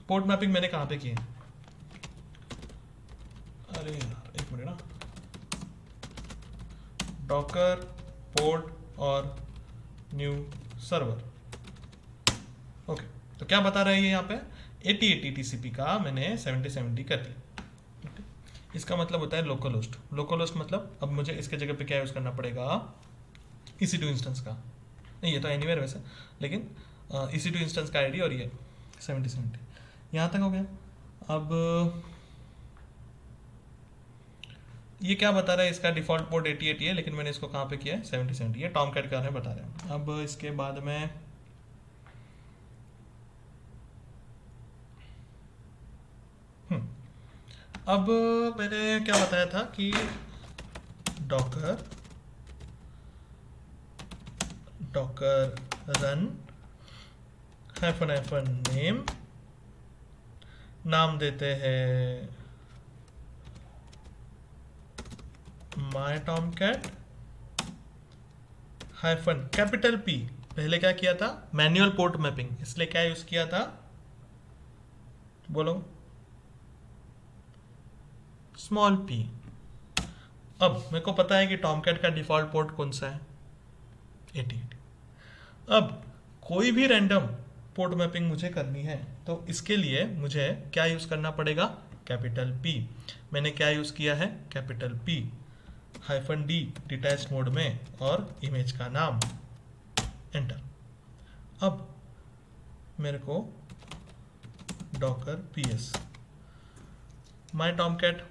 port mapping मैंने कहाँ पे किया है। अरे यार एक मिनट ना, डॉकर पोर्ट और न्यू सर्वर। ओके, तो क्या बता रहा है ये यहाँ पे, 8080 TCP का मैंने 7070 कर दिया। इसका मतलब होता है लोकल होस्ट। लोकल होस्ट मतलब अब मुझे इसके जगह पे क्या यूज़ करना पड़ेगा, EC2 इंस्टेंस का, नहीं ये तो एनीवेयर वैसे, लेकिन EC2 इंस्टेंस का आईडी और ये 7070, यहाँ तक हो गया। अब ये क्या बता रहा है, इसका डिफॉल्ट पोर्ट 8080 है, लेकिन मैंने इसको कहाँ पे किया है, 7070, ये टॉमकैट का है बता रहे हैं। अब इसके बाद में अब मैंने क्या बताया था कि डॉकर रन -नेम, नाम देते हैं माय टॉमकैट -P। पहले क्या किया था, मैन्युअल पोर्ट मैपिंग, इसलिए क्या यूज किया था, बोलो, स्मॉल p। अब मेरे को पता है कि टॉमकैट का डिफॉल्ट पोर्ट कौन सा है, 8080। अब कोई भी रैंडम पोर्ट मैपिंग मुझे करनी है तो इसके लिए मुझे क्या यूज करना पड़ेगा, P। मैंने क्या यूज किया है, P -d डिटैच मोड में, और इमेज का नाम एंटर। अब मेरे को डॉकर पीएस माई टॉमकैट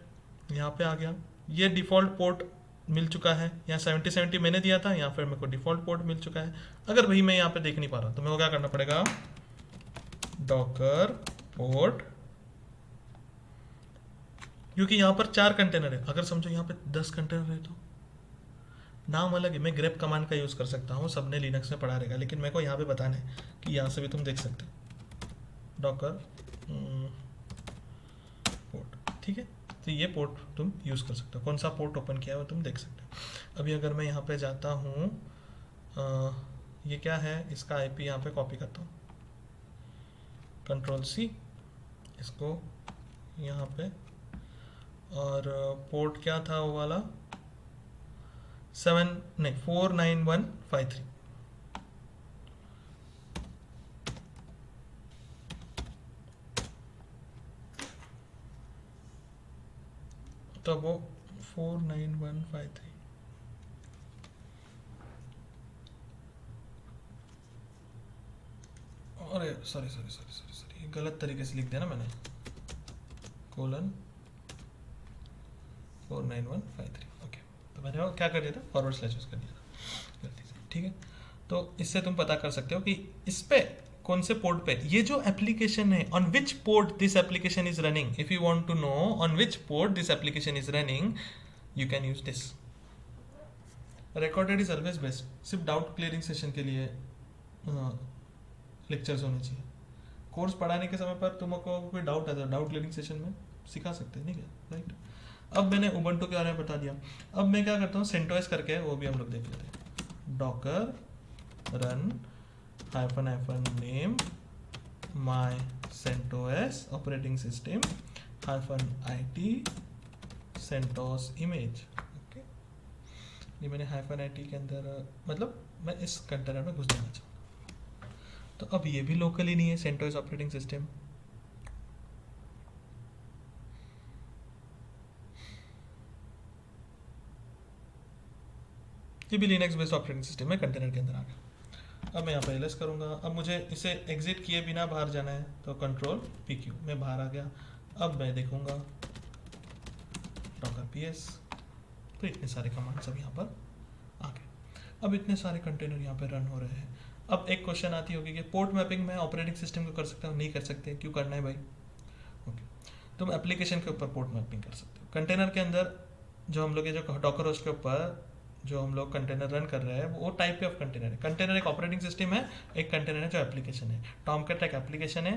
यहाँ पे आ गया। ये डिफ़ॉल्ट पोर्ट मिल चुका है, यहाँ 7070 मैंने दिया था, यहाँ पर मेरे को डिफ़ॉल्ट पोर्ट मिल चुका है। अगर भाई मैं यहाँ पे देख नहीं पा रहा तो मेरे को क्या करना पड़ेगा, डॉकर पोर्ट, क्योंकि यहाँ पर 4 कंटेनर है, अगर समझो यहाँ पे 10 कंटेनर है तो नाम अलग है। मैं ग्रेप कमांड का यूज़ कर सकता हूँ, सबने लिनक्स में पढ़ा रहेगा, लेकिन मेरे को यहाँ पे बताना है कि यहाँ से भी तुम देख सकते हो डॉकर पोर्ट, ठीक है। तो ये पोर्ट तुम यूज़ कर सकते हो, कौन सा पोर्ट ओपन किया है वो तुम देख सकते हो। अभी अगर मैं यहाँ पे जाता हूँ, ये क्या है, इसका आईपी यहाँ पे कॉपी करता हूँ, Ctrl+C, इसको यहाँ पे, और पोर्ट क्या था वो वाला 49153। तो वो 49153, अरे सॉरी गलत तरीके से लिख दिया ना मैंने, कोलन 49153। ओके, तो मैंने वो क्या कर दिया था, फॉरवर्ड स्लैश यूज कर दिया था गलती से, ठीक है। तो इससे तुम पता कर सकते हो कि इस पे कौन से पोर्ट पे ये जो एप्लीकेशन है, on which port this application is running. If you want to know on which port this application is running, you can use this. Recorded is always best. सिर्फ डाउट क्लियरिंग सेशन के लिए lectures होने चाहिए। Course पढ़ाने के समय पर तुमको कोई डाउट आता है, डाउट क्लियरिंग सेशन में सिखा सकते हैं, नहीं क्या, राइट। अब मैंने उबंटू के बारे में बता दिया। अब मैं क्या करता हूँ, सेंटोस करके वो भी हम लोग देख लेते हैं। Docker run -name my CentOS operating system -IT CentOS image. Okay, ये मैंने -IT के अंदर, मतलब मैं इस कंटेनर में घुस जाना चाहूँ। तो अब ये भी लोकली नहीं है सेंटोस ऑपरेटिंग सिस्टम, ये भी लिनक्स बेस्ड ऑपरेटिंग सिस्टम में कंटेनर के अंदर आ गया। अब मैं यहाँ पर एलएस करूँगा। अब मुझे इसे एग्जिट किए बिना बाहर जाना है, तो Ctrl+PQ, मैं बाहर आ गया। अब मैं देखूँगा डॉकर पीएस, तो इतने सारे कमांड्स अब यहाँ पर आ गए। अब इतने सारे कंटेनर यहाँ पे रन हो रहे हैं। अब एक क्वेश्चन आती होगी कि पोर्ट मैपिंग मैं ऑपरेटिंग सिस्टम को कर सकता हूँ, नहीं कर सकते, क्यों करना है भाई। ओके, तुम एप्लीकेशन के ऊपर पोर्ट मैपिंग कर सकते हो। कंटेनर के अंदर जो हम लोग ये जो डॉकर होस्ट के ऊपर जो हम लोग कंटेनर रन कर रहे हैं वो टाइप ऑफ कंटेनर है। कंटेनर एक ऑपरेटिंग सिस्टम है, एक कंटेनर है जो एप्लीकेशन है। टॉमकैट एक एप्लीकेशन है,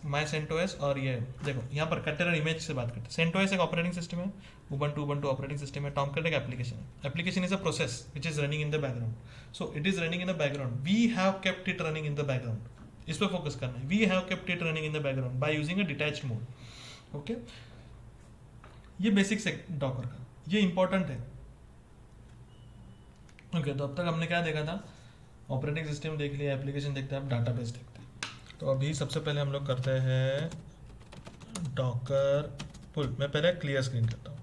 माय सेंटोस, और ये देखो यहाँ पर कंटेनर इमेज से बात करते हैं। सेंटोस एक ऑपरेटिंग सिस्टम है, उबंटू ऑपरेटिंग सिस्टम है, टॉमकैट एक एप्लीकेशन है। Application is a process which is running in the background, so it is running in the background, we have kept it running in the background. इस पर focus करना है, we have kept it running in the background by using a detached mode. Okay, ये basics है docker का, ये important है। Okay, तो अब तक हमने क्या देखा था, ऑपरेटिंग सिस्टम देख लिया, एप्लीकेशन देखते हैं, अब डाटाबेस देखते हैं। तो अभी सबसे पहले हम लोग करते हैं डॉकर पुल। मैं पहले क्लियर स्क्रीन करता हूँ।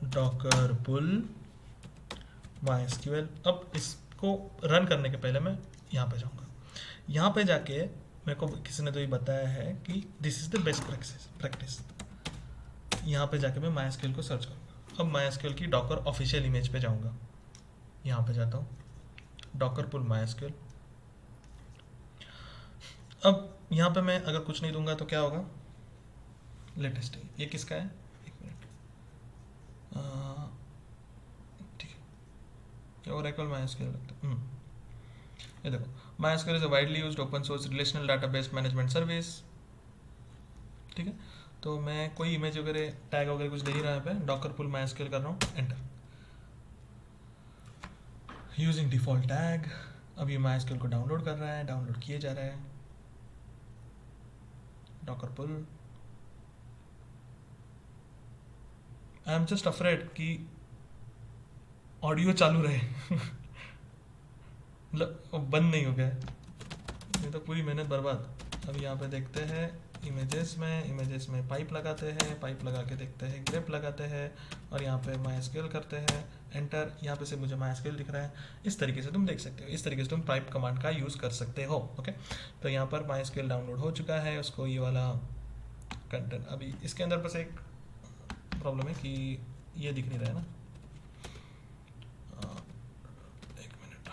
डॉकर पुल MySQL। अब इसको रन करने के पहले मैं यहाँ पे जाऊँगा। यहाँ पे जाके मेरे को किसी ने तो ये बताया है कि this is the best practice. यहाँ पे जाके मैं MySQL को सर्च करूँगा। अब MySQL की डॉकर ऑफिशियल इमेज पे जाऊँगा, यहाँ पे जाता हूँ, डॉकर पुल MySQL। अब यहाँ पे मैं अगर कुछ नहीं दूंगा तो क्या होगा, लेटेस्ट है, ये किसका है, एक मिनट, ठीक है, Oracle MySQL लगता है। ये देखो, MySQL is a widely used open source relational database management service. ठीक है, तो मैं कोई इमेज वगैरह टैग वगैरह कुछ दे नहीं रहा है पे, डॉकर पुल MySQL कर रहा हूँ, एंटर। Using default tag. अब ये MySQL को डाउनलोड कर रहा है, डाउनलोड किए जा रहा है, docker pull. I am just afraid कि ऑडियो चालू रहे मतलब बंद नहीं हो गया, ये तो पूरी मेहनत बर्बाद। अब यहाँ पे देखते हैं इमेजेस में पाइप लगाते हैं, पाइप लगा के देखते हैं, ग्रेप लगाते हैं और यहाँ पे MySQL करते हैं, एंटर। यहाँ पे से मुझे MySQL दिख रहा है। इस तरीके से तुम देख सकते हो, इस तरीके से तुम पाइप कमांड का यूज़ कर सकते हो। ओके, तो यहाँ पर MySQL डाउनलोड हो चुका है, उसको ये वाला कंटेंट, अभी इसके अंदर बस एक प्रॉब्लम है कि ये दिख नहीं रहा है ना। एक मिनट,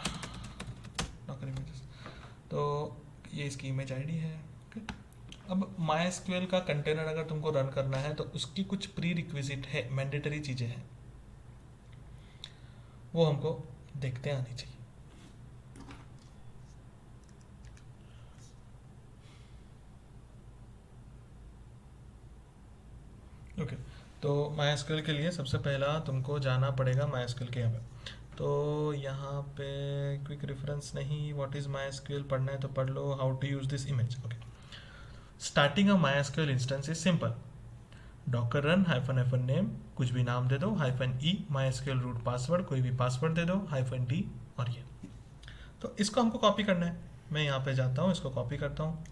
डॉकर इमेजेस, तो ये इसकी इमेज आईडी है। ओके, अब MySQL का कंटेनर अगर तुमको रन करना है तो उसकी कुछ प्री रिक्विजिट है, मैंडेटरी चीज़ें हैं, वो हमको देखते आनी चाहिए। ओके, तो MySQL के लिए सबसे पहला तुमको जाना पड़ेगा MySQL के यहाँ पे। तो यहाँ पे क्विक रेफरेंस नहीं, व्हाट इज़ MySQL पढ़ना है तो पढ़ लो, how to use this image. Okay, starting a MySQL instance is simple, docker run hyphen name, कुछ भी नाम दे दो, -e MySQL रूट पासवर्ड, कोई भी पासवर्ड दे दो, -d, और ये। तो इसको हमको कॉपी करना है। मैं यहाँ पे जाता हूँ, इसको कॉपी करता हूँ,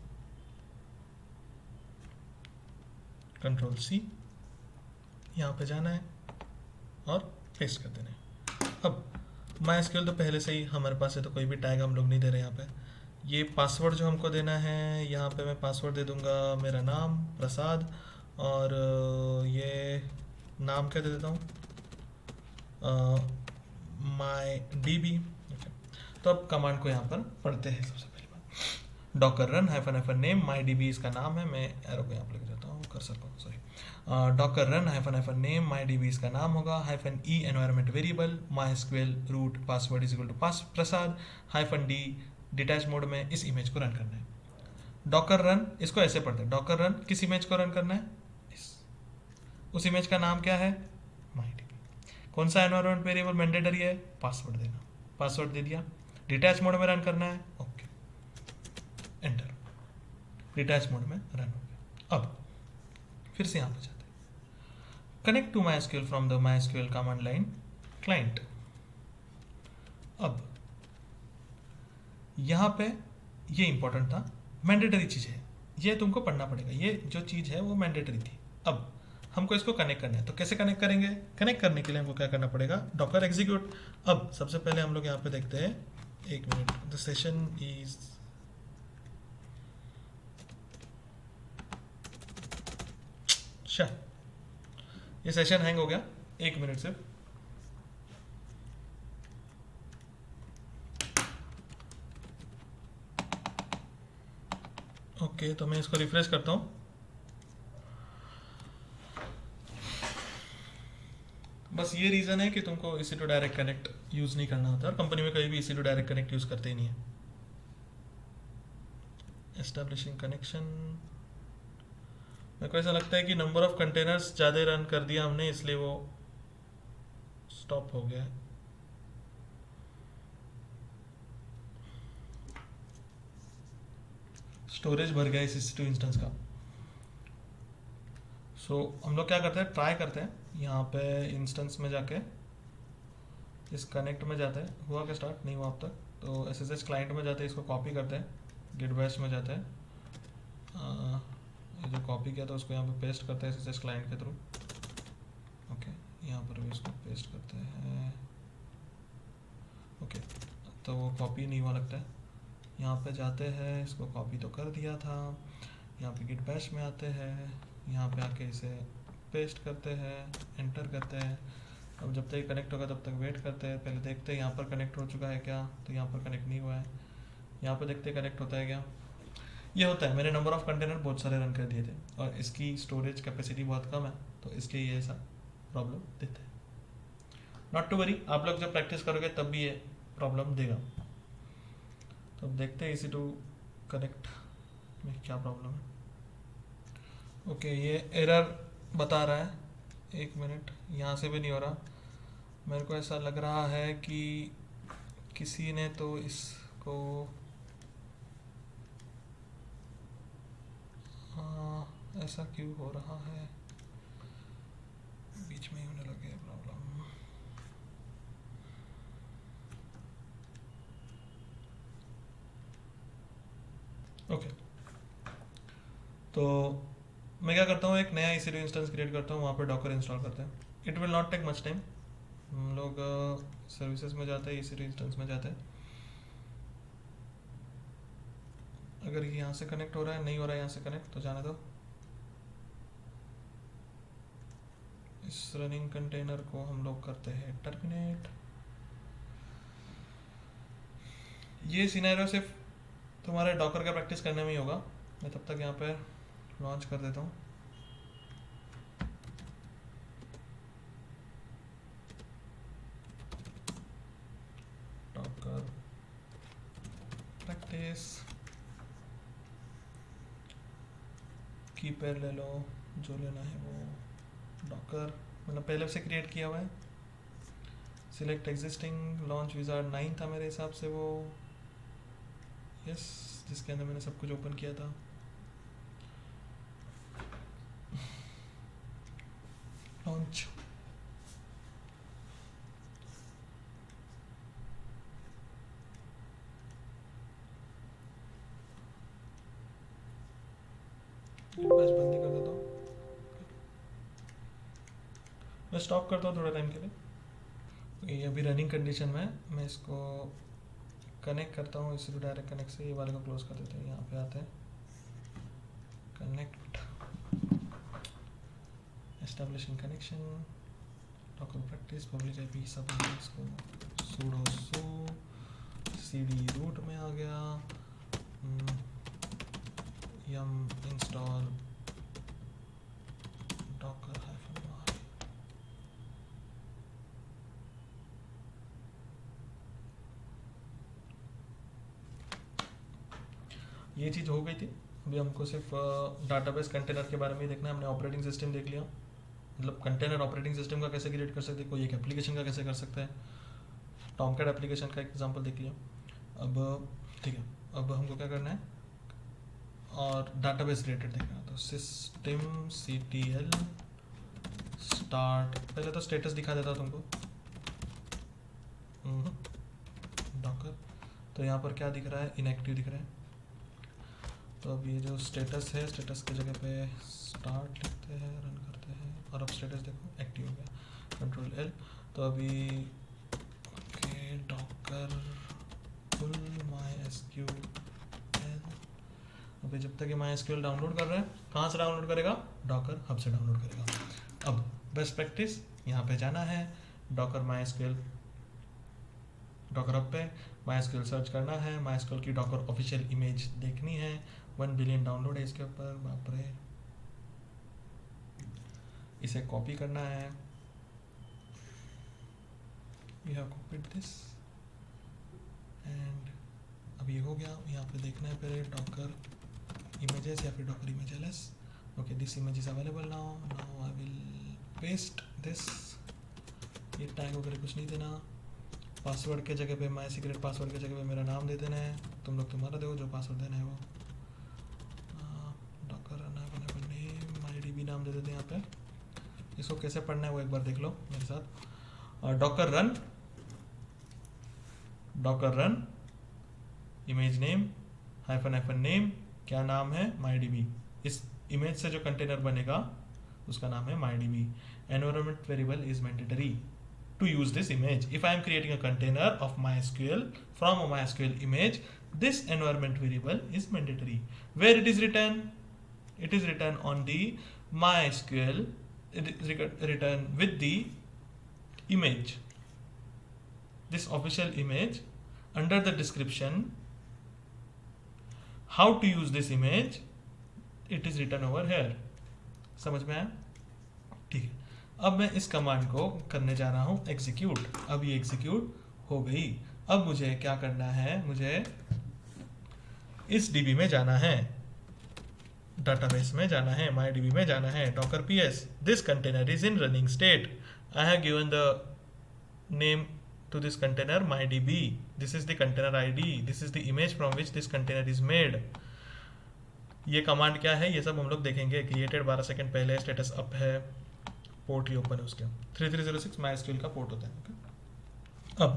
Ctrl+C, यहाँ पे जाना है और पेस्ट कर देना है। अब MySQL तो पहले से ही हमारे पास है, तो कोई भी टैग हम लोग नहीं दे रहे यहाँ पे। ये पासवर्ड जो हमको देना है, यहाँ पे मैं पासवर्ड दे दूंगा मेरा नाम प्रसाद, और ये नाम क्या दे देता हूँ, MyDB। तो अब कमांड को यहाँ पर पढ़ते हैं। सबसे पहली बात, Docker run hyphen name, MyDB इसका नाम है, मैं एरो को यहाँ पर लेके जाता हूँ, कर्सर को, sorry, docker run hyphen name, MyDB इसका नाम होगा, -e environment variable, MySQL root password is equal to Prasad, -d detach mode में इस इमेज को रन करना है। डॉकर रन इसको ऐसे पढ़ते हैं, डॉकर रन किस इमेज को रन करना है, उस इमेज का नाम क्या है, MyDB। कौन सा एनवायरमेंट वेरिएबल मैंडेटरी है, पासवर्ड देना, पासवर्ड दे दिया। डिटैच मोड में रन करना है, ओके, एंटर, डिटैच मोड में रन हो गया। अब फिर से यहाँ पे जाते हैं, connect to MySQL from the MySQL command line client. अब यहाँ पे ये इंपॉर्टेंट था, मैंडेटरी चीज़ है, ये तुमको पढ़ना पड़ेगा, ये जो चीज़ है वो मैंडेटरी थी। अब हमको इसको कनेक्ट करना है, तो कैसे कनेक्ट करेंगे, कनेक्ट करने के लिए हमको क्या करना पड़ेगा, डॉकर एग्जीक्यूट। अब सबसे पहले हम लोग यहाँ पे देखते हैं, एक मिनट, द सेशन इज, अच्छा ये सेशन हैंग हो गया, एक मिनट सिर्फ। ओके, तो मैं इसको रिफ्रेश करता हूँ। बस ये रीज़न है कि तुमको EC two direct connect use नहीं करना होता, और कंपनी में कहीं भी EC two direct connect use करते ही नहीं है। एस्टेब्लिशिंग कनेक्शन, मेरे को ऐसा लगता है कि नंबर ऑफ कंटेनर्स ज़्यादा रन कर दिया हमने, इसलिए वो स्टॉप हो गया है। स्टोरेज भर गया इस EC2 इंस्टेंस का। सो हम लोग क्या करते हैं, ट्राई करते हैं, यहाँ पे इंस्टेंस में जाके इस कनेक्ट में जाते हैं, हुआ क्या स्टार्ट नहीं हुआ अब तक, तो SSH क्लाइंट में जाते हैं, इसको कॉपी करते हैं, गिट बैश में जाते हैं, ये जो कॉपी किया था उसको यहाँ पे पेस्ट करते हैं SSH क्लाइंट के थ्रू। ओके, यहाँ पर भी इसको पेस्ट करते हैं। ओके, तो वो कॉपी नहीं हुआ लगता है, यहाँ पे जाते हैं, इसको कॉपी तो कर दिया था, यहाँ पे गिट बैश में आते हैं, यहाँ पे आके इसे पेस्ट करते हैं, एंटर करते हैं। अब जब तक कनेक्ट होगा तब तक वेट करते हैं, पहले देखते हैं यहाँ पर कनेक्ट हो चुका है क्या, तो यहाँ पर कनेक्ट नहीं हुआ है, यहाँ पर देखते हैं कनेक्ट होता है क्या। ये होता है, मैंने नंबर ऑफ कंटेनर बहुत सारे रन कर दिए थे और इसकी स्टोरेज कैपेसिटी बहुत कम है, तो इसलिए ये ऐसा प्रॉब्लम देते हैं। नॉट टू वरी, आप लोग जब प्रैक्टिस करोगे तब भी ये प्रॉब्लम देगा। तो अब देखते हैं EC2 कनेक्ट में क्या प्रॉब्लम है। ओके, ये एरर बता रहा है, एक मिनट, यहाँ से भी नहीं हो रहा। मेरे को ऐसा लग रहा है कि किसी ने तो इसको ऐसा क्यों हो रहा है, बीच में ही होने लगे प्रॉब्लम। ओके, तो मैं क्या करता हूँ, एक नया EC2 इंस्टेंस क्रिएट करता हूँ, वहाँ पे डॉकर इंस्टॉल करते हैं. It will not take much time. हम लोग सर्विसेज में जाते हैं, EC2 इंस्टेंस में जाते हैं. अगर ये यहाँ से कनेक्ट हो रहा है, नहीं हो रहा है यहाँ से कनेक्ट, तो जाने दो. इस रनिंग कंटेनर को हम लोग करते हैं टर्मिनेट. ये सिनेरियो सिर्फ तुम्हारे डॉकर का प्रैक्टिस करने में ही होगा. मैं तब तक यहाँ पे लॉन्च कर देता हूँ. डॉकर प्रैक्टिस की पेयर ले लो, जो लेना है वो. डॉकर मतलब पहले से क्रिएट किया हुआ है. सिलेक्ट एग्जिस्टिंग, लॉन्च विजार्ड 9 था मेरे हिसाब से वो. यस, जिसके अंदर मैंने सब कुछ ओपन किया था. लॉन्च. बस बंदी कर देता हूँ. मैं स्टॉप करता हूँ थोड़ा टाइम के लिए. ये अभी रनिंग कंडीशन में है. मैं इसको कनेक्ट करता हूँ इस डायरेक्ट कनेक्ट से. ये वाले को क्लोज कर देते हैं. यहाँ पे आते हैं, connect, establishing connection, Docker practice, public IP सब इसको sudo cd रूट में आ गया. yum install docker -y. ये चीज़ हो गई थी. अभी हमको सिर्फ डाटाबेस कंटेनर के बारे में ही देखना है. हमने ऑपरेटिंग सिस्टम देख लिया, मतलब कंटेनर ऑपरेटिंग सिस्टम का कैसे क्रिएट कर सकते हैं, कोई एक एप्लीकेशन का कैसे कर सकता है. टॉमकैट एप्लीकेशन का एग्जांपल देख लिया. अब ठीक है, अब हमको क्या करना है और डाटाबेस रिलेटेड देखना है. तो systemctl स्टार्ट, पहले तो स्टेटस दिखा देता तुमको डॉकर. तो यहाँ पर क्या दिख रहा है, इनएक्टिव दिख रहा है. तो अब ये जो स्टेटस है, स्टेटस की जगह पे स्टार्ट लिखते हैं, रन करते हैं, और अब स्टेटस देखो एक्टिव हो गया. Control L. तो अभी ओके, डॉकर फुल MySQL. अभी जब तक ये MySQL डाउनलोड कर रहे हैं, कहाँ से डाउनलोड करेगा, डॉकर हब से डाउनलोड करेगा. अब बेस्ट प्रैक्टिस, यहाँ पे जाना है, डॉकर MySQL, डॉकर हब पे MySQL सर्च करना है. MySQL की डॉकर ऑफिशियल इमेज देखनी है. 1 बिलियन डाउनलोड है इसके ऊपर, बाप रे. इसे कॉपी करना है. We have copied this and अब ये हो गया. यहाँ पे देखना है पहले डॉकर images या फिर Docker image ls. Okay, this image is available now. I will paste this. ये टैग वगैरह कुछ नहीं देना. पासवर्ड के जगह पे माई सीक्रेट पासवर्ड के जगह पे मेरा नाम दे देना है. तुम लोग तुम्हारा दो, जो पासवर्ड देना है वो. डॉकर नेम MyDB नाम दे देते हैं यहाँ पे. इसको कैसे पढ़ना है वो एक बार देख लो मेरे साथ. Docker run image name hyphen name. क्या नाम है, MyDB. इस इमेज से जो कंटेनर बनेगा उसका नाम है MyDB. Environment variable is mandatory to use this image. If I am creating a container of MySQL from a MySQL image, this environment variable is mandatory. Where it is written? It is written on the MySQL, it is written with the image, this official image. Under the description, how to use this image, it is written over here. समझ में आया? ठीक है. अब मैं इस command को करने जा रहा हूँ एग्जीक्यूट. अब ये एग्जीक्यूट हो गई. अब मुझे क्या करना है, मुझे इस डीबी में जाना है, डाटाबेस में जाना है, MyDB में जाना है. Docker PS, this container is in running state. I have given the name to this container MyDB. This is the container ID. This is the image from which this container is made. ये command क्या है ये सब हम लोग देखेंगे. Created 12 second पहले, status up है, पोर्ट ही ओपन है उसके. 3306 MySQL का पोर्ट होता है. अब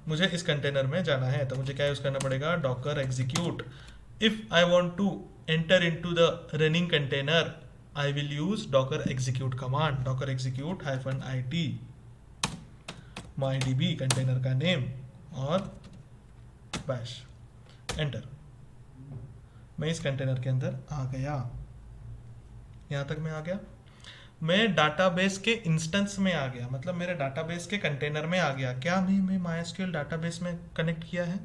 मुझे इस कंटेनर में जाना है, तो मुझे क्या यूज़ करना पड़ेगा, docker execute. If I want to enter into the running container, I will use docker execute command, docker execute -it mydb container का नेम और bash, एंटर। मैं इस कंटेनर के अंदर आ गया, यहां तक मैं आ गया। मैं डाटाबेस के इंस्टेंस में आ गया, मतलब मेरे डाटाबेस के कंटेनर में आ गया। क्या मैं MySQL डाटाबेस में कनेक्ट किया है?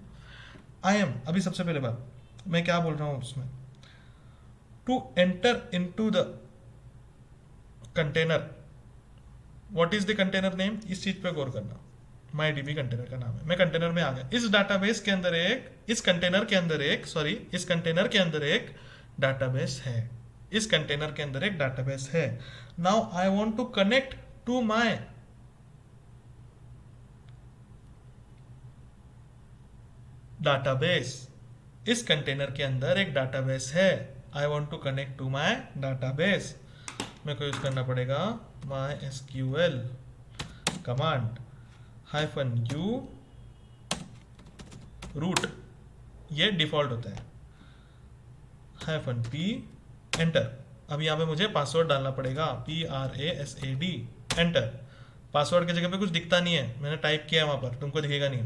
I am. अभी सबसे पहले बात मैं क्या बोल रहा हूं उसमें, to enter into the container, what is the container name, इस चीज पे गौर करना। MyDB कंटेनर का नाम है, मैं कंटेनर में आ गया। इस डाटाबेस के अंदर एक, इस कंटेनर के अंदर एक, सॉरी इस कंटेनर के अंदर एक डाटाबेस है, इस कंटेनर के अंदर एक डाटाबेस है। Now I want to connect to my database, इस कंटेनर के अंदर एक डाटाबेस है। I want to connect to my database, मेरे को यूज करना पड़ेगा MySQL कमांड -u रूट, ये डिफॉल्ट होता है, -p एंटर। अब यहाँ पे मुझे पासवर्ड डालना पड़ेगा, PRASAD एंटर। पासवर्ड की जगह पे कुछ दिखता नहीं है, मैंने टाइप किया है वहाँ पर, तुमको दिखेगा नहीं।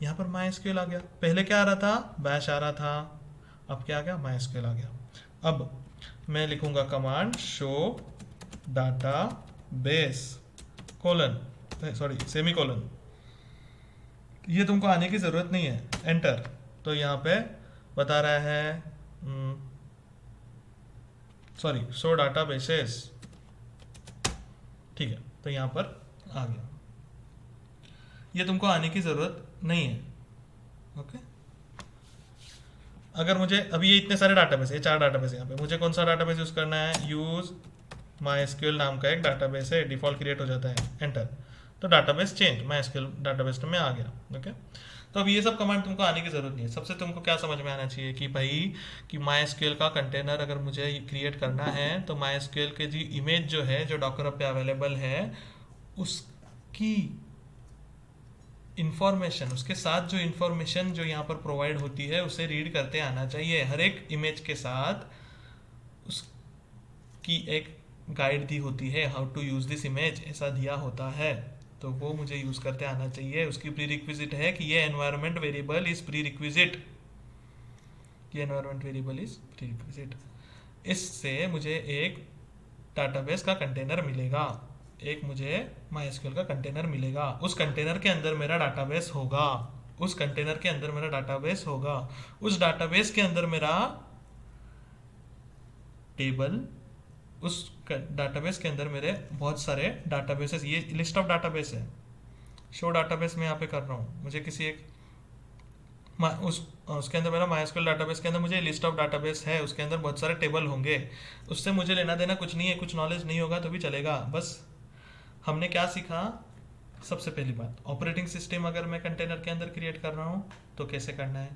यहाँ पर MySQL आ गया, पहले क्या आ रहा था, बैश आ रहा था, अब क्या आ गया, MySQL आ गया। अब मैं लिखूंगा command show data base colon, sorry semicolon, ये तुमको आने की जरूरत नहीं है, एंटर। तो यहाँ पे बता रहा है सॉरी शो डाटा बेसेस, ठीक है, तो यहाँ पर आ गया। ये तुमको आने की जरूरत नहीं है, ओके। अगर मुझे अभी ये इतने सारे डाटाबेस है, 4 डाटाबेस है यहाँ पे, मुझे कौन सा डाटाबेस यूज करना है, यूज MySQL नाम का एक डाटाबेस है, डिफॉल्ट क्रिएट हो जाता है, एंटर। तो डाटाबेस चेंज, MySQL डाटाबेस में आ गया, ओके। तो अब ये सब कमांड तुमको आने की जरूरत नहीं है। सबसे तुमको क्या समझ में आना चाहिए कि भाई कि MySQL का कंटेनर अगर मुझे क्रिएट करना है तो MySQL के जी इमेज जो है, जो डॉकर पे अवेलेबल है, उसकी इंफॉर्मेशन, उसके साथ जो इंफॉर्मेशन जो यहाँ पर प्रोवाइड होती है उसे रीड करते आना चाहिए। हर एक इमेज के साथ उसकी एक गाइड दी होती है, how to use this image ऐसा दिया होता है, तो वो मुझे यूज करते आना चाहिए। उसकी प्री रिक्विजिट है कि ये environment variable is prerequisite, ये environment variable is prerequisite. इससे मुझे एक डाटाबेस का कंटेनर मिलेगा, एक मुझे MySQL का कंटेनर मिलेगा, उस कंटेनर के अंदर मेरा डाटाबेस होगा, उस कंटेनर के अंदर मेरा डाटाबेस होगा, उस डाटाबेस के अंदर मेरा टेबल, उस डाटाबेस के अंदर मेरे बहुत सारे डाटाबेसेस, ये लिस्ट ऑफ डाटाबेस है। शो डाटाबेस में यहाँ पे कर रहा हूँ, मुझे किसी एक उसके अंदर मेरा MySQL डाटाबेस के अंदर मुझे लिस्ट ऑफ डाटाबेस है, उसके अंदर बहुत सारे टेबल होंगे, उससे मुझे लेना देना कुछ नहीं है, कुछ नॉलेज नहीं होगा तो भी चलेगा। बस हमने क्या सीखा, सबसे पहली बात, ऑपरेटिंग सिस्टम अगर मैं कंटेनर के अंदर क्रिएट कर रहा हूँ तो कैसे करना है,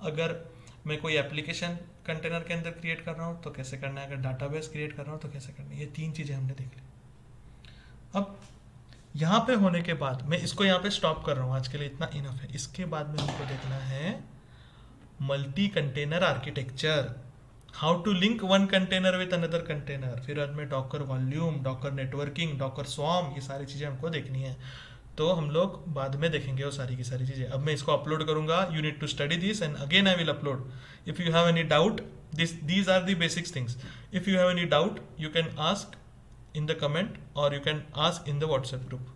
अगर मैं कोई एप्लीकेशन कंटेनर के अंदर क्रिएट कर रहा हूँ तो कैसे करना है, अगर डाटाबेस क्रिएट कर रहा हूँ तो कैसे करना है, ये 3 चीज़ें हमने देख ली। अब यहाँ पे होने के बाद मैं इसको यहाँ पे स्टॉप कर रहा हूँ, आज के लिए इतना इनफ है। इसके बाद में हमको देखना है multi container architecture, how to link one container with another container, फिर बाद में docker volume, docker networking, docker swarm, ये सारी चीज़ें हमको देखनी है। तो हम लोग बाद में देखेंगे वो सारी की सारी चीज़ें। अब मैं इसको अपलोड करूंगा, you need to study this and again I will upload. If you have any doubt, these are the basic things. If you have any doubt, you can ask in the comment or you can ask in the WhatsApp group.